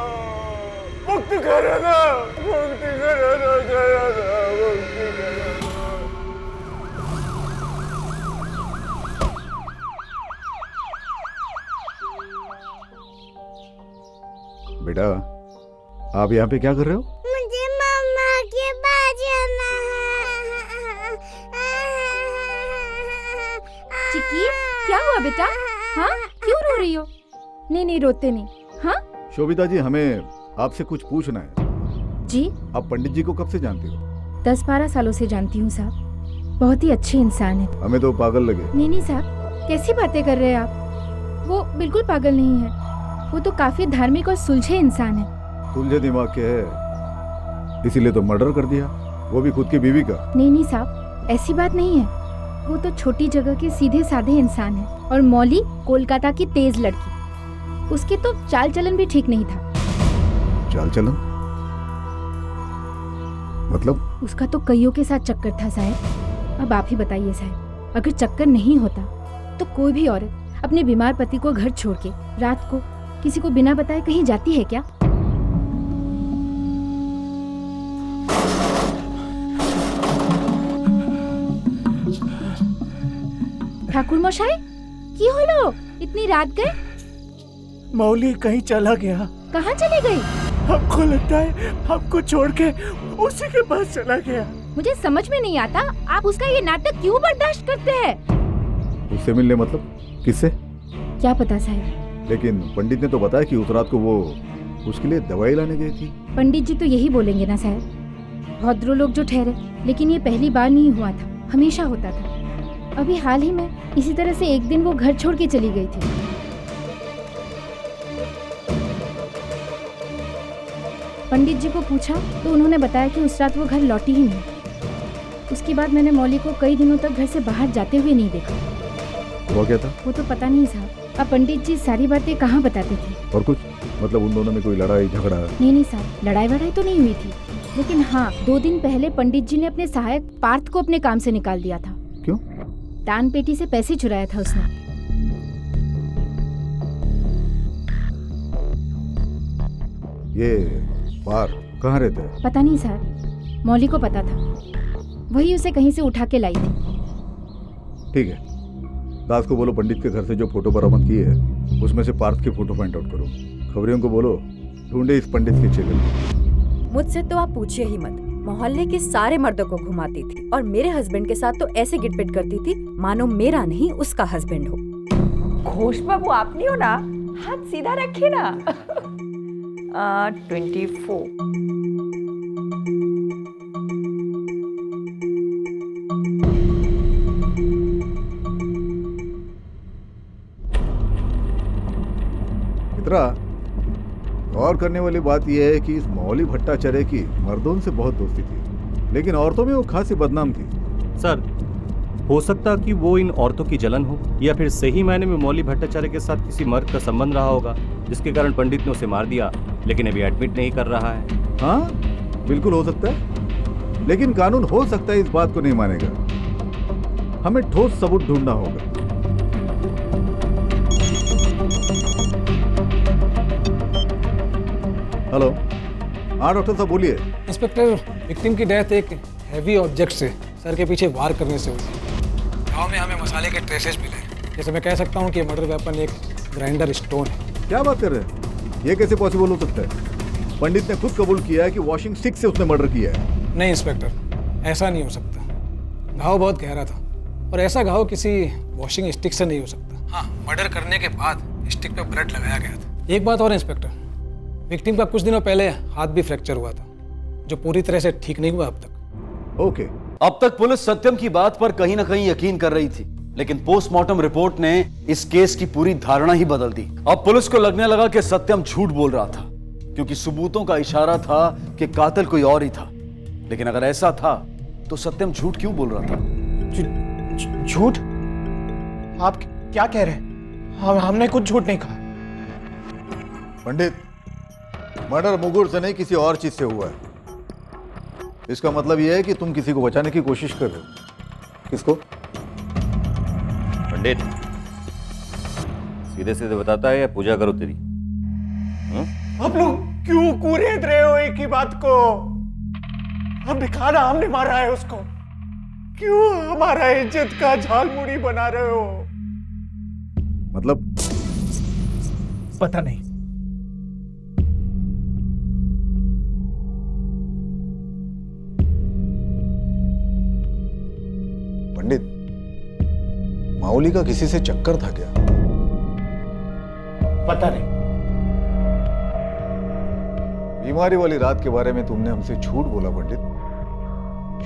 मुक्ति करो दो, मुक्ति करो दो, करो दो, मुक्ति करो दो। बेटा आप यहाँ पे क्या कर रहे हो? मुझे मम्मा के पास जाना है। चिक्की क्या हुआ बेटा? हाँ क्यों रो रही हो? नहीं नहीं रोते नहीं। हाँ शोभिता जी, हमें आपसे कुछ पूछना है। जी। आप पंडित जी को कब से जानते हो? 10-12 सालों से जानती हूँ साहब, बहुत ही अच्छे इंसान है। हमें तो पागल लगे। नहीं साहब, कैसी बातें कर रहे हैं आप? वो बिल्कुल पागल नहीं है, वो तो काफी धार्मिक और सुलझे इंसान है। सुलझे दिमाग के है, इसीलिए तो मर्डर कर दिया, वो भी खुद की बीवी का। नहीं साहब, ऐसी बात नहीं है। वो तो छोटी जगह के सीधे साधे इंसान है। और मौली कोलकाता की तेज लड़की, उसकी तो चाल चलन भी ठीक नहीं था। चाल चलन मतलब? उसका तो कईयों के साथ चक्कर था साहब। अब आप ही बताइए साहब, अगर चक्कर नहीं होता तो कोई भी औरत अपने बीमार पति को घर छोड़ के रात को किसी को बिना बताए कहीं जाती है क्या? ठाकुर मशाई की होलो, इतनी रात गए? मौली कहीं चला गया। कहाँ चले गई? हमको लगता है हमको छोड़ के उसी के पास चला गया। मुझे समझ में नहीं आता, आप उसका ये नाटक क्यों बर्दाश्त करते हैं? उससे मिलने मतलब? किससे? क्या पता साहब, लेकिन पंडित ने तो बताया कि उस रात को वो उसके लिए दवाई लाने गई थी। पंडित जी तो यही बोलेंगे ना साहब, भद्रो लोग जो ठहरे, लेकिन ये पहली बार नहीं हुआ था। हमेशा होता था। अभी हाल ही में इसी तरह से एक दिन वो घर छोड़ के चली गई थी। पंडित जी को पूछा तो उन्होंने बताया कि उस रात वो घर लौटी ही नहीं। उसके बाद मैंने मौली को कई दिनों तक घर से बाहर जाते हुए नहीं देखा। वो क्या था? वो तो पता नहीं साहब। अब पंडित जी सारी बातें कहाँ बताते थे। और कुछ मतलब उन दोनों में कोई लड़ाई झगड़ा? नहीं साहब, लड़ाई वड़ाई तो नहीं हुई थी, लेकिन हाँ 2 दिन पहले पंडित जी ने अपने सहायक पार्थ को अपने काम से निकाल दिया था। क्यों? दान पेटी से पैसे चुराया था उसने। ये पार कहाँ रहते हैं? पता नहीं साहब, मौली को पता था, वही उसे कहीं से उठा के लाई थी। ठीक है, दास को बोलो पंडित के घर से जो फोटो बरामद की है उसमें से पार्थ की फोटो फाइंड आउट करो। खबरियों को बोलो ढूंढे इस पंडित के चेले। मुझसे तो आप पूछिए ही मत। मोहल्ले के सारे मर्दों को घुमाती थी और मेरे हस्बैंड के साथ तो ऐसे गिटपिट करती थी मानो मेरा नहीं उसका हस्बैंड हो। घोष बाबू आप नहीं हो ना, हाथ सीधा रखिए ना। 24। मित्रा, गौर करने वाली बात यह है कि इस मौली भट्टाचार्य की मर्दों से बहुत दोस्ती थी, लेकिन औरतों में वो खासी बदनाम थी। सर, हो सकता कि वो इन औरतों की जलन हो, या फिर सही मायने में मौली भट्टाचार्य के साथ किसी मर्द का संबंध रहा होगा, जिसके कारण पंडित ने उसे मार दिया, लेकिन अभी एडमिट नहीं कर रहा है। हाँ, बिल्कुल हो सकता है, लेकिन कानून हो सकता है इस बात को नहीं मानेगा। हमें ठोस सबूत ढूंढना होगा। हेलो, हाँ डॉक्टर साहब बोलिए। इंस्पेक्टर, विक्टिम की डेथ एक हैवी ऑब्जेक्ट से सर के पीछे वार करने से हुई। गांव में हमें मसाले के ट्रेसेस मिले। जैसे मैं कह सकता हूँ कि मर्डर वेपन एक ग्राइंडर स्टोन है। क्या बात कर रहे हैं? ये कैसे पॉसिबल हो सकता है? पंडित ने खुद कबूल किया है कि वॉशिंग स्टिक से उसने मर्डर किया है। नहीं इंस्पेक्टर, ऐसा नहीं हो सकता। घाव बहुत गहरा था और ऐसा घाव किसी वॉशिंग स्टिक से नहीं हो सकता। हाँ, मर्डर करने के बाद स्टिक पे ब्लड लगाया गया था। एक बात और इंस्पेक्टर, विक्टिम का कुछ दिनों पहले हाथ भी फ्रैक्चर हुआ था, जो पूरी तरह से ठीक नहीं हुआ अब तक। ओके। अब तक पुलिस सत्यम की बात पर कहीं ना कहीं यकीन कर रही थी, लेकिन पोस्टमार्टम रिपोर्ट ने इस केस की पूरी धारणा ही बदल दी। अब पुलिस को लगने लगा कि सत्यम झूठ बोल रहा था, क्योंकि सबूतों का इशारा था कि कातिल कोई और ही था। लेकिन अगर ऐसा था तो सत्यम झूठ क्यों बोल रहा था? झूठ? आप क्या कह रहे हैं? हमने कुछ झूठ नहीं कहा। पंडित, मर्डर मुगुर से नहीं किसी और चीज से हुआ है। इसका मतलब यह है कि तुम किसी को बचाने की कोशिश कर रहे हो। किसको? पंडित, सीधे सीधे बताता है या पूजा करो तेरी? आप लोग क्यों कुरेद रहे हो एक ही बात को? हम दिखाना हमने मारा है उसको, क्यों हमारा इज्जत का झालमुड़ी बना रहे हो? मतलब? पता नहीं। पंडित, माउली का किसी से चक्कर था क्या? पता नहीं। बीमारी वाली रात के बारे में तुमने हमसे झूठ बोला पंडित।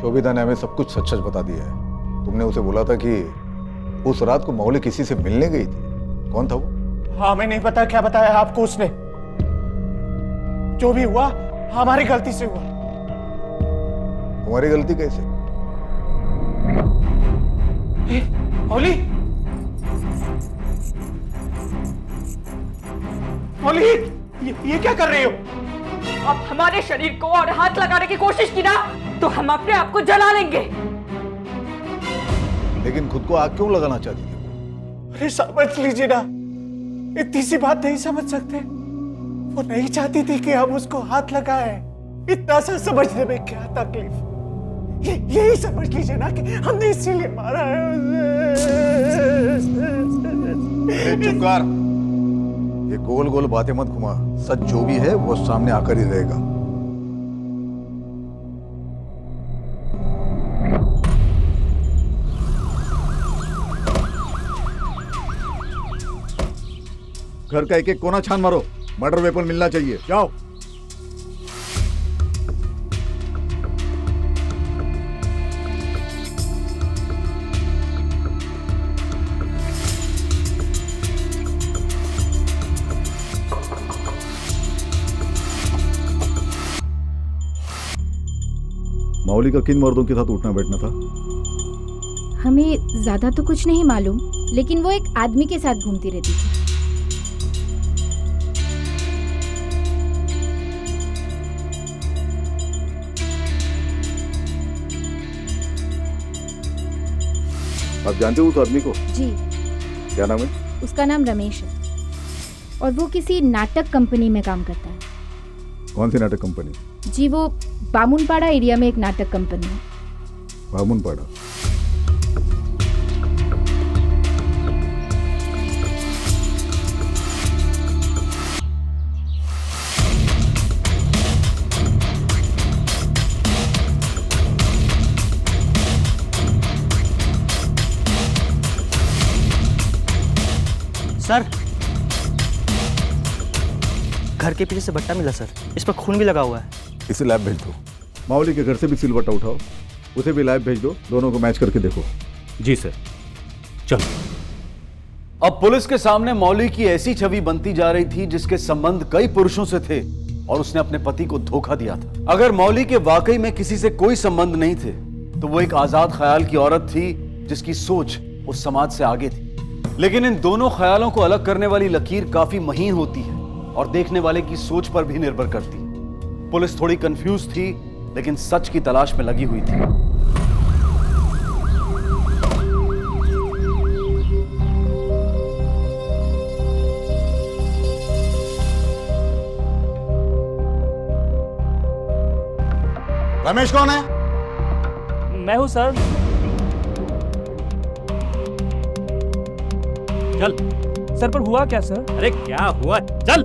शोभिता ने हमें सब कुछ सच सच बता दिया है। तुमने उसे बोला था कि उस रात को माउली किसी से मिलने गई थी। कौन था वो? हाँ, हमें नहीं पता क्या बताया आपको उसने। जो भी हुआ हमारी गलती से हुआ। तुम्हारी गलती कैसे? मौली, मौली, ये क्या कर रहे हो? आप हमारे शरीर को और हाथ लगाने की कोशिश की ना, तो हम अपने आप को जला लेंगे। लेकिन खुद को आग क्यों लगाना चाहती थी? अरे समझ लीजिए ना, इतनी सी बात नहीं समझ सकते? वो नहीं चाहती थी कि हम उसको हाथ लगाएं। इतना सा समझने में क्या तकलीफ? यही समझ लीजिए ना कि हमने इसीलिए मारा है उसे। चुप कर। ये गोल गोल बातें मत घुमा। सच जो भी है वो सामने आकर ही रहेगा। घर का एक एक कोना छान मारो। मर्डर वेपन मिलना चाहिए। जाओ। मौली का किन मर्दों के साथ उठना बैठना था? हमें ज्यादा तो कुछ नहीं मालूम, लेकिन वो एक आदमी के साथ घूमती रहती थी। आप जानते हो उस आदमी को? जी। क्या नाम है? उसका नाम रमेश है और वो किसी नाटक कंपनी में काम करता है। कौन सी नाटक कंपनी? जी, वो बामुनपाड़ा एरिया में एक नाटक कंपनी है। बामुनपाड़ा? सर, घर के पीछे से भट्टा मिला सर, इस पर खून भी लगा हुआ है। इसे लैब भेज दो। माओली के घर से भी सिलवट्टा उठाओ, उसे भी लैब भेज दो, दोनों को मैच करके देखो। जी सर। चलो। अब पुलिस के सामने मौली की ऐसी छवि बनती जा रही थी जिसके संबंध कई पुरुषों से थे और उसने अपने पति को धोखा दिया था। अगर मौली के वाकई में किसी से कोई संबंध नहीं थे तो वो एक आजाद ख्याल की औरत थी जिसकी सोच उस समाज से आगे थी। लेकिन इन दोनों ख्यालों को अलग करने वाली लकीर काफी महीन होती है और देखने वाले की सोच पर भी निर्भर करती है। पुलिस थोड़ी कंफ्यूज थी लेकिन सच की तलाश में लगी हुई थी। रमेश कौन है? मैं हूं सर। चल। सर, पर हुआ क्या सर? अरे क्या हुआ? चल।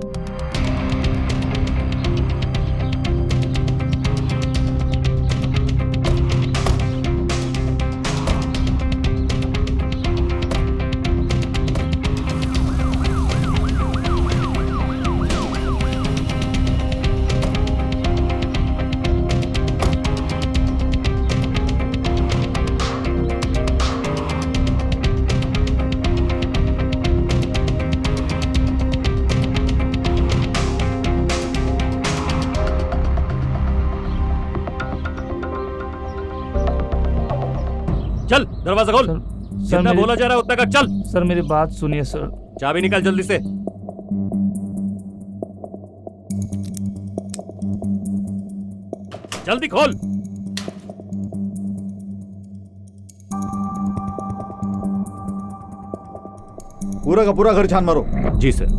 चल, दरवाजा खोल। जितना बोला जा रहा है उतना कर। चल। सर, मेरी बात सुनिए सर। चाबी निकाल जल्दी से। जल्दी खोल। पूरा का पूरा घर छान मारो। जी सर।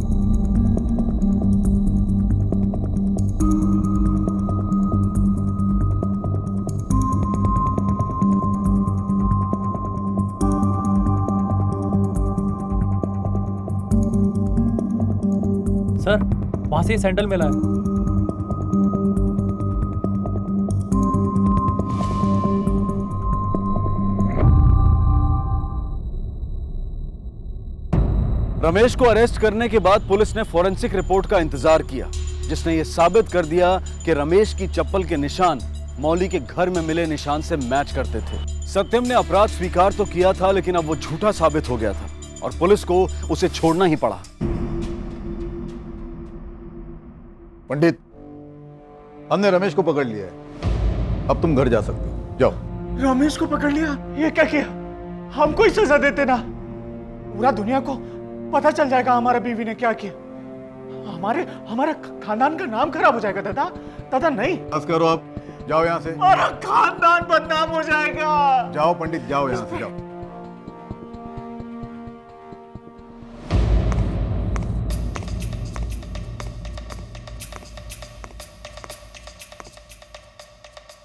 सर, वहां से सैंडल मिला है। रमेश को अरेस्ट करने के बाद पुलिस ने फॉरेंसिक रिपोर्ट का इंतजार किया जिसने यह साबित कर दिया कि रमेश की चप्पल के निशान मौली के घर में मिले निशान से मैच करते थे। सत्यम ने अपराध स्वीकार तो किया था लेकिन अब वो झूठा साबित हो गया था और पुलिस को उसे छोड़ना ही पड़ा। पंडित, हमने रमेश को पकड़ लिया है, अब तुम घर जा सकते हो, जाओ। रमेश को पकड़ लिया? ये क्या किया? हमको ही सजा देते ना। पूरा दुनिया को पता चल जाएगा हमारा बीवी ने क्या किया। हमारे खानदान का नाम खराब हो जाएगा। दादा, दादा नहीं। बस करो, आप जाओ यहाँ से। हमारा खानदान बदनाम हो जाएगा। जाओ पंडित, जाओ यहाँ से, जाओ।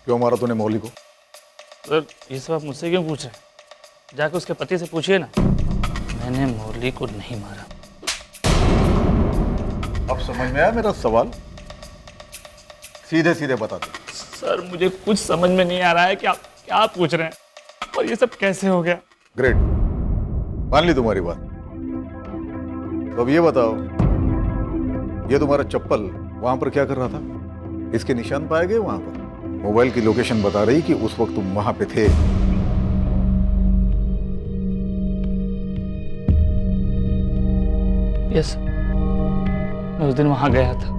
क्यों मारा तूने मौली को? सर, ये सब आप मुझसे क्यों पूछ रहे हैं? जाकर उसके पति से पूछिए ना। मैंने मौली को नहीं मारा। अब समझ में आया मेरा सवाल? सीधे सीधे बता दो। सर, मुझे कुछ समझ में नहीं आ रहा है कि आप क्या पूछ रहे हैं और ये सब कैसे हो गया। ग्रेट, मान ली तुम्हारी बात। तो अब ये बताओ, ये तुम्हारा चप्पल वहां पर क्या कर रहा था? इसके निशान पाए गए वहां पर? मोबाइल की लोकेशन बता रही कि उस वक्त तुम वहां पे थे। यस, मैं उस दिन वहां गया था।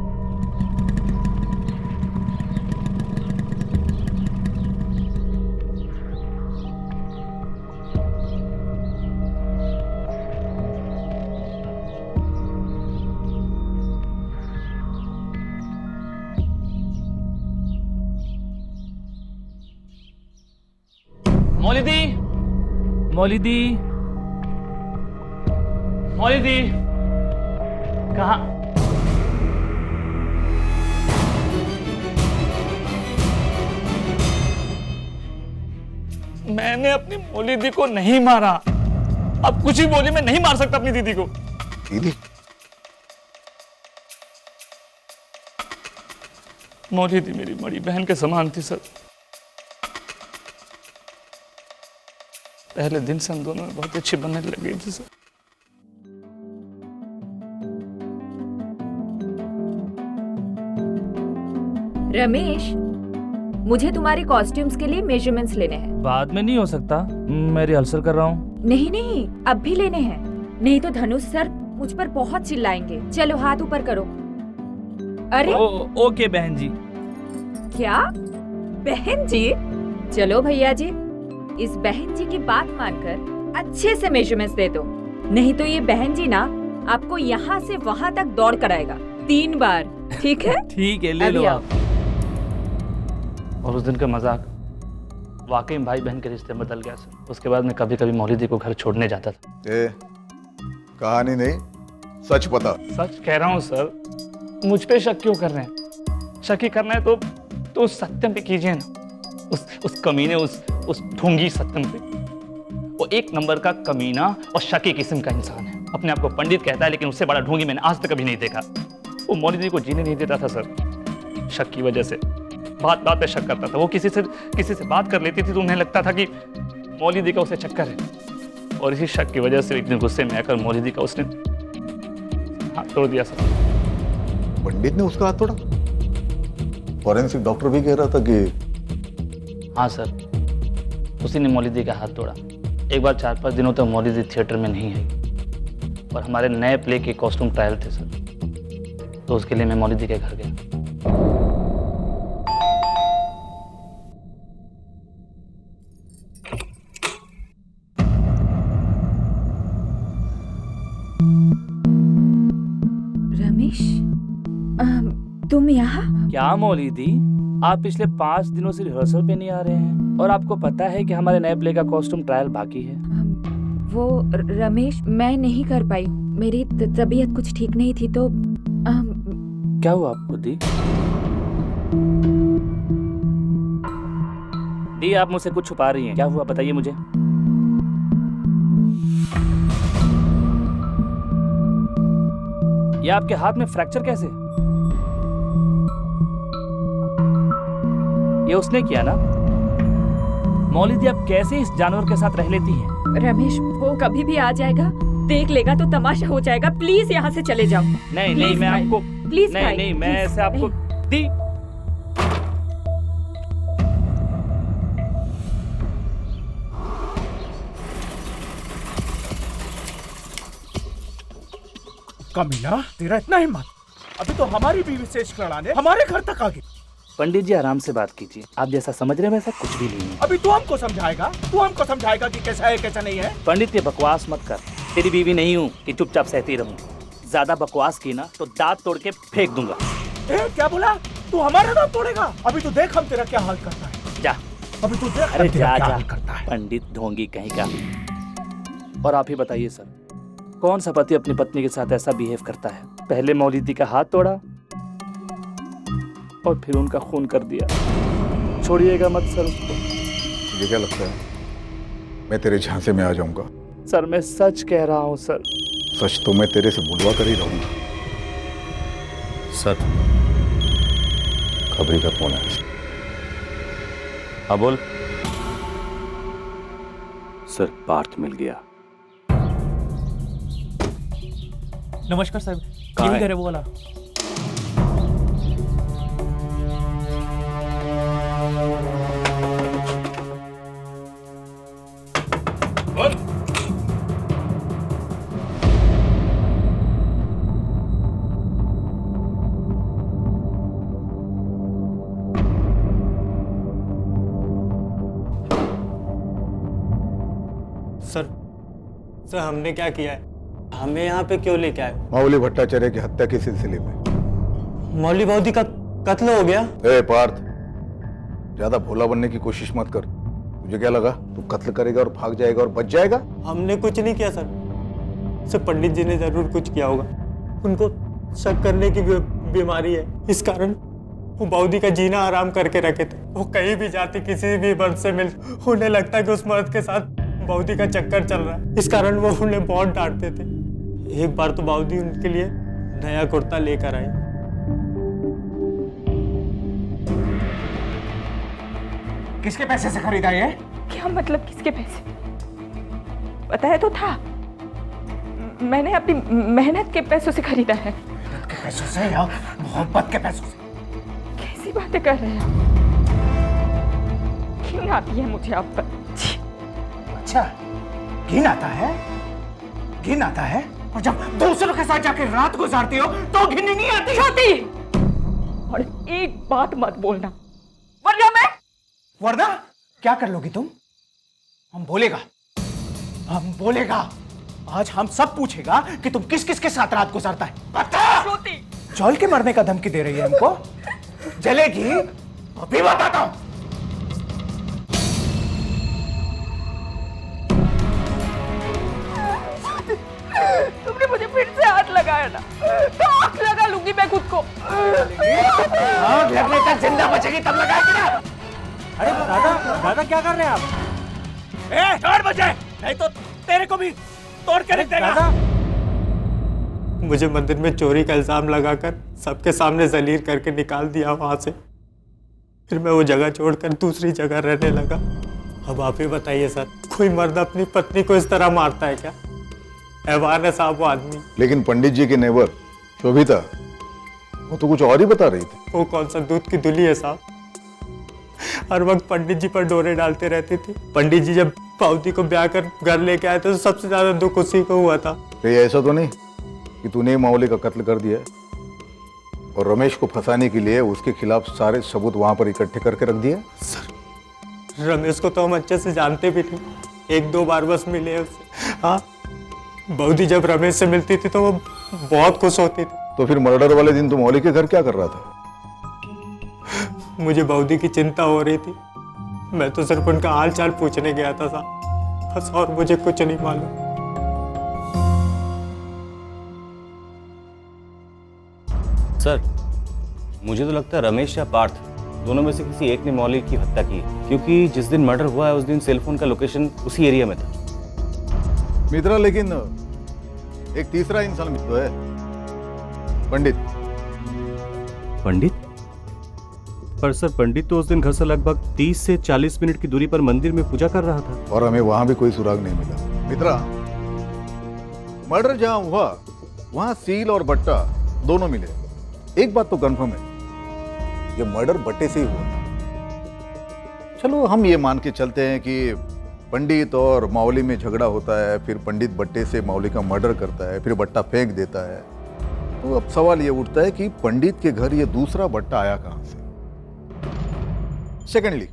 मौली दी, मौली दी, मौली दी, कहाँ? मैंने अपनी मौली दी को नहीं मारा। अब कुछ ही बोली, मैं नहीं मार सकता अपनी दीदी को। दीदी? मौली दी मेरी बड़ी बहन के समान थी सर। पहले दिन से हम दोनों में बहुत अच्छी बनने लग गई थी सर। रमेश, मुझे तुम्हारे कॉस्ट्यूम्स के लिए मेजरमेंट्स लेने हैं। बाद में नहीं हो सकता, मैं रिहर्सल कर रहा हूँ। नहीं नहीं, अब भी लेने हैं, नहीं तो धनुष सर मुझ पर बहुत चिल्लाएंगे। चलो हाथ ऊपर करो। अरे ओके बहन जी। क्या बहन जी? चलो भैया जी, इस बहन जी की बात मानकर अच्छे से मेजरमेंट्स दे दो, नहीं तो ये बहन जी ना आपको यहाँ से वहाँ तक दौड़ कराएगा 3 बार। ठीक है? ठीक है, ले लो आप। और उस दिन का मजाक वाकई भाई बहन के रिश्ते में बदल गया सर। उसके बाद मैं कभी कभी मौली दी को घर छोड़ने जाता था। कहानी नहीं, सच पता। सच कह रहा हूँ सर। मुझ पे शक क्यों कर रहे हैं? शक ही करना है तो उस सत्यम पे कीजिए ना। उस कमीने, उस ढोंगी सत्यम पे। वो एक नंबर का कमीना और शकी किस्म का इंसान है। अपने आप को पंडित कहता है, लेकिन उससे बड़ा ढोंगी मैंने आज तक कभी नहीं देखा। वो मौली दी को जीने नहीं देता था सर, शक की वजह से। बात बात पे शक करता था। वो किसी से बात कर लेती थी तो उन्हें लगता था कि मौली दी का उसे चक्कर है, और इसी शक की वजह से एक दिन गुस्से में आकर मौली दी का उसने हाथ तोड़ दिया सर। पंडित ने उसका हाथ तोड़ा? फॉरेंसिक डॉक्टर भी कह रहा था कि। हाँ सर, उसी ने मौली दी का हाथ तोड़ा। एक बार 4-5 दिनों तक मौली दी थिएटर में नहीं आई, और हमारे नए प्ले के कॉस्ट्यूम ट्रायल थे सर, तो उसके लिए मैं मौली दी के घर गया। रमेश, तुम यहाँ? क्या मौली दी, आप पिछले 5 दिनों से रिहर्सल पे नहीं आ रहे हैं, और आपको पता है कि हमारे नए प्ले का कॉस्ट्यूम ट्रायल बाकी है। वो रमेश, मैं नहीं कर पाई, मेरी तबीयत कुछ ठीक नहीं थी तो। क्या हुआ आपको दी? दी, आप मुझसे कुछ छुपा रही हैं, क्या हुआ बताइए मुझे। ये आपके हाथ में फ्रैक्चर कैसे? ये उसने किया ना? मौली दी, आप कैसे इस जानवर के साथ रह लेती हैं? रमेश, वो कभी भी आ जाएगा, देख लेगा तो तमाशा हो जाएगा। प्लीज यहाँ से चले जाओ। नहीं, मैं आपको प्लीज नहीं, मैं ऐसे आपको दी। कमीना, तेरा इतना हिम्मत? अभी तो हमारी बीवी से इश्क लड़ाने हमारे घर तक आ गई। पंडित जी, आराम से बात कीजिए। आप जैसा समझ रहे हैं वैसा कुछ भी नहीं है। अभी तू हमको समझाएगा कि कैसा है कैसा नहीं है। पंडित, ये बकवास मत कर। तेरी बीवी नहीं हूँ कि चुपचाप सहती रहूं। ज्यादा बकवास की ना तो दांत तोड़ के फेंक दूंगा। क्या बोला? तू हमारा दांत तोड़ेगा? अभी तो देख हम तेरा क्या हाल करता है। जा, अभी तू देख। अरे जा, जा पंडित ढोंगी कहीं का। और आप ही बताइए सर, कौन सा पति अपनी पत्नी के साथ ऐसा बिहेव करता है? पहले मौली दी का हाथ तोड़ा और फिर उनका खून कर दिया। छोड़िएगा मत सर उसको। मुझे क्या लगता है मैं तेरे झांसे में आ जाऊंगा? सर, मैं सच कह रहा हूँ सर। सच तो मैं तेरे से बुलवा कर ही रहूंगा। सर, खबरी का फोन है। हाँ बोल। सर, पार्थ मिल गया। नमस्कार साहब, कहाँ यही है? घर है वो वाला। सर, हमने क्या किया है? हमें यहाँ पे क्यों लेके आए? मौली भट्टाचार्य की हत्या के सिलसिले में। मौली बौदी का कत्ल हो गया? ए पार्थ, ज्यादा भोला बनने की कोशिश मत कर। तुझे क्या लगा तू कत्ल करेगा और भाग जाएगा और बच जाएगा? हमने कुछ नहीं किया सर। सिर्फ पंडित जी ने जरूर कुछ किया होगा। उनको शक करने की बीमारी है, इस कारण वो बाउदी का जीना आराम करके रखे थे। वो कहीं भी जाती, किसी भी मर्द से मिल, उन्हें लगता कि उस मर्द के साथ बाउदी का चक्कर चल रहा है। इस कारण वो उन्हें बहुत डांटते थे। एक बार तो बाउदी उनके लिए नया कुर्ता लेकर आई। किसके पैसे से खरीदा ये? क्या मतलब किसके पैसे? बताया तो था, मैंने अपनी मेहनत के पैसों से खरीदा है। मेहनत के पैसों से या मोहब्बत के पैसों से? कैसी बातें कर रहे हैं? घिन आती है मुझे आप पर। अच्छा, घिन आता है? घिन आता है? और जब दूसरों के साथ जाकर रात गुजारती हो तो घिन नहीं आती? छोटी, और एक बात मत बोलना, वरना मैं। वरना क्या कर लोगी तुम? हम बोलेगा, हम बोलेगा। आज हम सब पूछेगा कि तुम किस किस के साथ रात गुजारता है। बता! छोटी, जल के मरने का धमकी दे रही है हमको? जलेगी? अभी बताता हूं। तुमने मुझे फिर से हाथ लगाया ना, तो आग लगा लूंगी मैं खुद को। आग लगने तक जिंदा बचेगी तब लगाएगी ना। अरे दादा, दादा क्या कर रहे हैं आप? छोड़ मुझे, नहीं तो तेरे को भी तोड़ के रख देगा। मुझे मंदिर में चोरी का इल्जाम लगाकर सबके सामने जलील करके निकाल दिया वहां से। फिर मैं वो जगह छोड़कर दूसरी जगह रहने लगा। अब आप ही बताइए सर, कोई मर्द अपनी पत्नी को इस तरह मारता है क्या? हैवान है साहब वो आदमी। लेकिन पंडित जी की नेबर शोभिता, वो तो कुछ और ही बता रही थी। वो कौन सा दूध की दुली है साहब, हर वक्त पंडित जी पर डोरे डालते रहती थी। पंडित जी जब बाउदी को ब्याह कर घर लेके आए थे तो सबसे ज्यादा दुख उसी को हुआ था। तो ये ऐसा तो नहीं कि तूने मामले का कत्ल कर दिया और रमेश को फंसाने के लिए उसके खिलाफ सारे सबूत वहां पर इकट्ठे करके रख दिए? सर, रमेश को तो हम अच्छे से जानते भी नहीं, एक दो बार बस मिले उससे। हाँ, बाउदी जब रमेश से मिलती थी तो वो बहुत खुश होती थी। तो फिर मर्डर वाले दिन तू मौली के घर क्या कर रहा था? मुझे बाउदी की चिंता हो रही थी, मैं तो सिर्फ उनका हाल चाल पूछने गया था साहब, बस, और मुझे कुछ नहीं मालूम। सर, मुझे तो लगता है रमेश या पार्थ दोनों में से किसी एक ने मौली की हत्या की, क्योंकि जिस दिन मर्डर हुआ है उस दिन सेलफोन का लोकेशन उसी एरिया में था। मित्रा, लेकिन एक तीसरा इंसान भी तो है, पंडित। पंडित? पर सर, पंडित तो उस दिन घर से लगभग 30 से 40 मिनट की दूरी पर मंदिर में पूजा कर रहा था और हमें वहां भी कोई सुराग नहीं मिला। मित्रा, मर्डर जहां हुआ वहां सील और बट्टा दोनों मिले। एक बात तो कंफर्म है, ये मर्डर बट्टे से ही हुआ था। चलो हम ये मान के चलते हैं कि पंडित और मावली में झगड़ा होता है, फिर पंडित बट्टे से मावली का मर्डर करता है, फिर बट्टा फेंक देता है। तो अब सवाल ये उठता है कि पंडित के घर ये दूसरा बट्टा आया कहां से? सेकेंडली,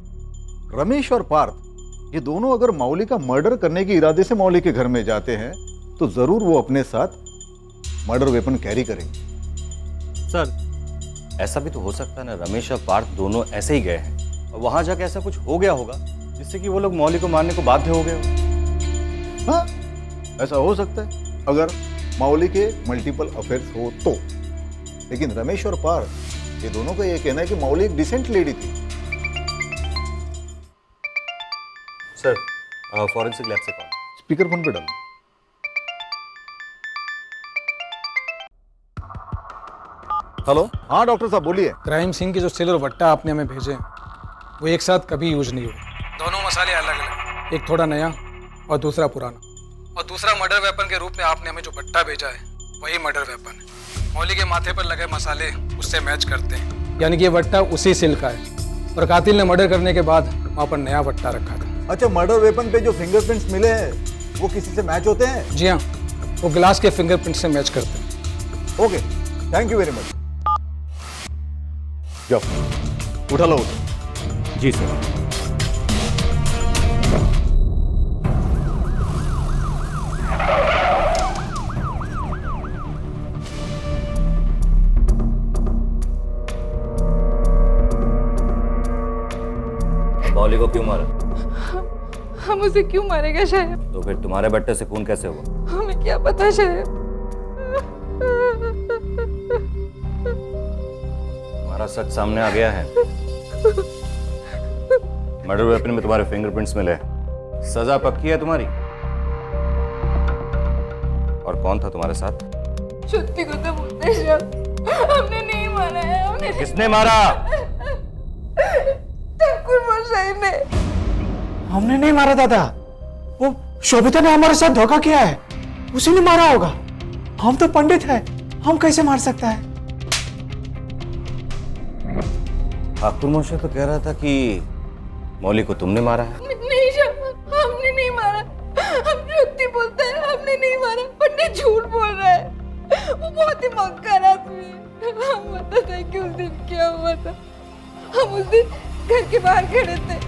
रमेश और पार्थ ये दोनों अगर मावली का मर्डर करने के इरादे से मावली के घर में जाते हैं तो जरूर वो अपने साथ मर्डर वेपन कैरी करेंगे। सर, ऐसा भी तो हो सकता है ना, रमेश और पार्थ दोनों ऐसे ही गए हैं और वहां जाके ऐसा कुछ हो गया होगा जिससे कि वो लोग मौली को मारने को बाध्य हो गए हो। हाँ, ऐसा हो सकता है अगर मावली के मल्टीपल अफेयर्स हो तो। लेकिन रमेश और पार्थ ये दोनों का ये कहना है कि मावली एक डिसेंट लेडी थी। सर, फॉरेंसिक लैब से कॉल। स्पीकर फोन पे डालो। हेलो, हाँ डॉक्टर साहब बोलिए। क्राइम सीन के जो सेल और बट्टा आपने हमें भेजे वो एक साथ कभी यूज नहीं हुए। दोनों मसाले अलग अलग, एक थोड़ा नया और दूसरा पुराना। और दूसरा मर्डर वेपन के रूप में आपने हमें जो बट्टा भेजा है वही मर्डर वेपन है। मौली के माथे पर लगे मसाले उससे मैच करते हैं, यानी कि ये बट्टा उसी सेल का है और कातिल ने मर्डर करने के बाद वहाँ पर नया बट्टा रखा था। अच्छा, मर्डर वेपन पे जो फिंगरप्रिंट्स मिले हैं वो किसी से मैच होते हैं? जी हाँ, वो ग्लास के फिंगरप्रिंट से मैच करते हैं। Okay, thank you very much. जाओ, उठा लो। जी सर। मौली को क्यों मारा? हम उसे क्यों मारेगा शायद? तो फिर तुम्हारे बट्टे से खून कैसे हुआ? हमें क्या पता शायद। तुम्हारा सच सामने आ गया है। मर्डर वेपन में तुम्हारे फिंगरप्रिंट्स मिले, सजा पक्की है तुम्हारी। और कौन था तुम्हारे साथ? सत्य को तो बोलते हैं, हमने नहीं मारा है। हमने किसने मारा? ठाकुर मशाई ने। हमने नहीं मारा दादा, वो शोभिता ने हमारे साथ धोखा किया है, उसी ने मारा होगा। हम तो पंडित हैं, हम कैसे मार सकता है? ठाकुर मोशा तो कह रहा था कि मौली को तुमने मारा है। नहीं शर्मा, हमने नहीं मारा। हम सत्य बोलते हैं, हमने नहीं मारा। पंडित झूठ बोल रहा है, वो बहुत ही मक्कार आदमी है। हम बताते हैं कि उस दिन क्या हुआ था। हम उस दिन घर के बाहर खड़े थे।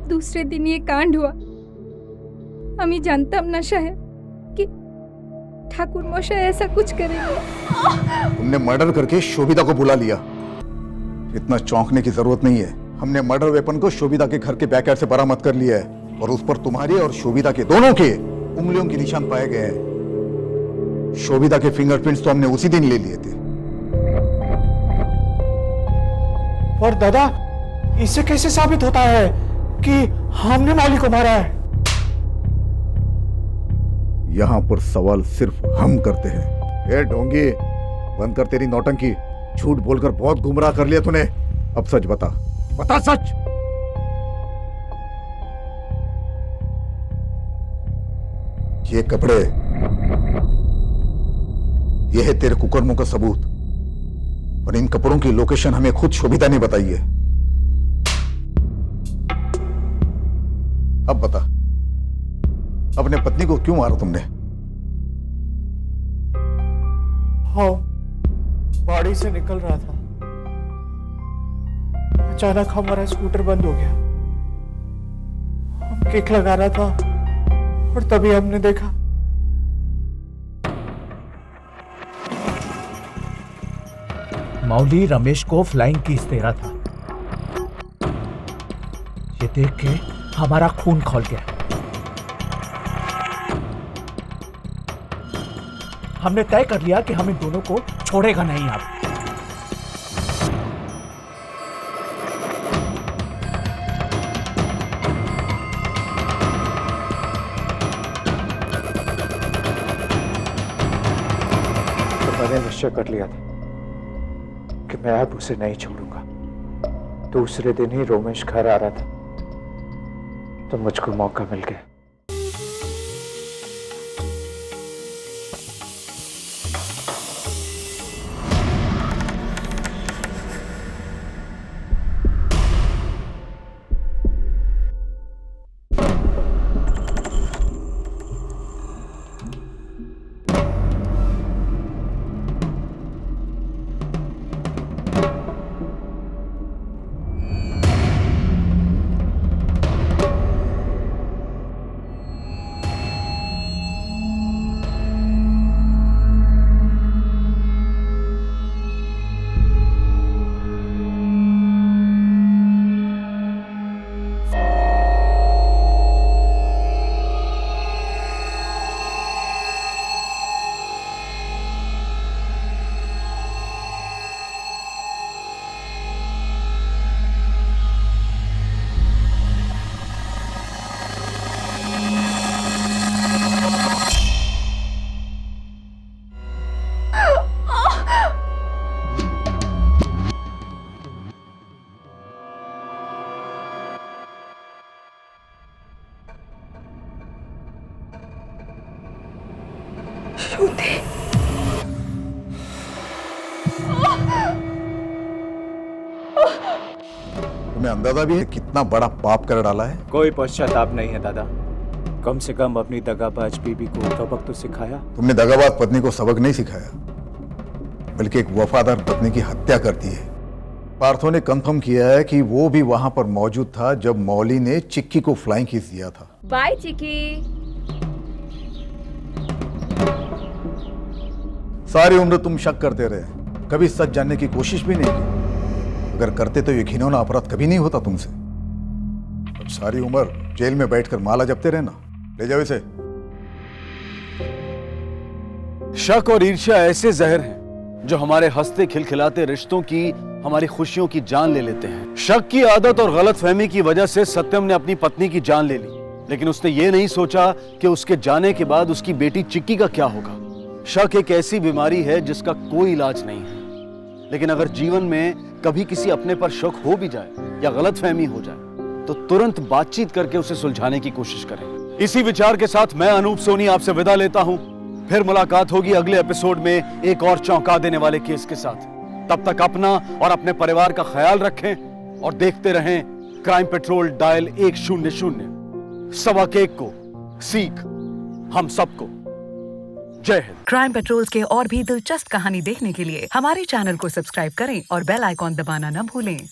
दूसरे दिन ये कांड हुआ। हम ही जानता नशा है कि ठाकुर मोशा ऐसा कुछ करेंगे। तुमने मर्डर करके शोभिता को बुला लिया, इतना चौंकने की जरूरत नहीं है। हमने मर्डर वेपन को शोभिता के घर के बैकयार्ड से बरामद कर लिया है और उस पर तुम्हारे और शोभिता के दोनों के उंगलियों के निशान पाए गए हैं। शोभिता के फिंगरप्रिंट्स तो हमने उसी दिन ले लिए थे। और दादा, इससे कैसे साबित होता है कि हमने मौली को मारा है? यहां पर सवाल सिर्फ हम करते हैं। ए ढोंगी, बंद कर तेरी नौटंकी। झूठ बोलकर बहुत गुमराह कर लिया तूने। अब सच बता, बता सच। ये कपड़े, ये है तेरे कुकर्मों का सबूत, और इन कपड़ों की लोकेशन हमें खुद शोभिता ने बताई है। अब बता, अपने पत्नी को क्यों मारा तुमने? हाँ, बाड़ी से निकल रहा था, अचानक हमारा स्कूटर बंद हो गया। हम किक लगा रहा था और तभी हमने देखा मौली रमेश को फ्लाइंग किस दे रहा था। ये देख के हमारा खून खौल गया। हमने तय कर लिया कि हम इन दोनों को छोड़ेगा नहीं। आप तो मैंने निश्चय कर लिया था कि मैं अब उसे नहीं छोड़ूंगा। दूसरे दिन ही रोमेश घर आ रहा था तो मुझको मौका मिल गया। तुम्हें अंदाजा भी है कितना बड़ा पाप कर डाला है? कोई पश्चाताप नहीं है दादा। कम से कम अपनी दगाबाज बीबी को सबक तो सिखाया। तुमने दगाबाज पत्नी को सबक नहीं सिखाया, बल्कि एक वफादार पत्नी की हत्या कर दी है। पार्थो ने कंफर्म किया है कि वो भी वहां पर मौजूद था जब मौली ने चिक्की को फ्लाइंग किस दिया था। बाय चिक्की। सारी उम्र तुम शक करते रहे, कभी सच जानने की कोशिश भी नहीं की। अगर करते तो ये घिनौना अपराध कभी नहीं होता तुमसे। अब सारी उम्र जेल में बैठकर माला जपते रहना। ले जाओ इसे। शक और ईर्ष्या ऐसे जहर हैं जो हमारे हंसते खिलखिलाते रिश्तों की, हमारी खुशियों की जान ले लेते हैं। शक की आदत और गलतफहमी की वजह से सत्यम ने अपनी पत्नी की जान ले ली, लेकिन उसने ये नहीं सोचा कि उसके जाने के बाद उसकी बेटी चिक्की का क्या होगा। शक एक ऐसी बीमारी है जिसका कोई इलाज नहीं है, लेकिन अगर जीवन में कभी किसी अपने पर शक हो भी जाए या गलतफहमी हो जाए तो तुरंत बातचीत करके उसे सुलझाने की कोशिश करें। इसी विचार के साथ मैं अनूप सोनी आपसे विदा लेता हूं। फिर मुलाकात होगी अगले एपिसोड में एक और चौंका देने वाले केस के साथ। तब तक अपना और अपने परिवार का ख्याल रखें और देखते रहें क्राइम पेट्रोल डायल 100। 1.25 को सीख हम सबको। जय हिंद। क्राइम पेट्रोल के और भी दिलचस्प कहानी देखने के लिए हमारे चैनल को सब्सक्राइब करें और बेल आइकॉन दबाना न भूलें।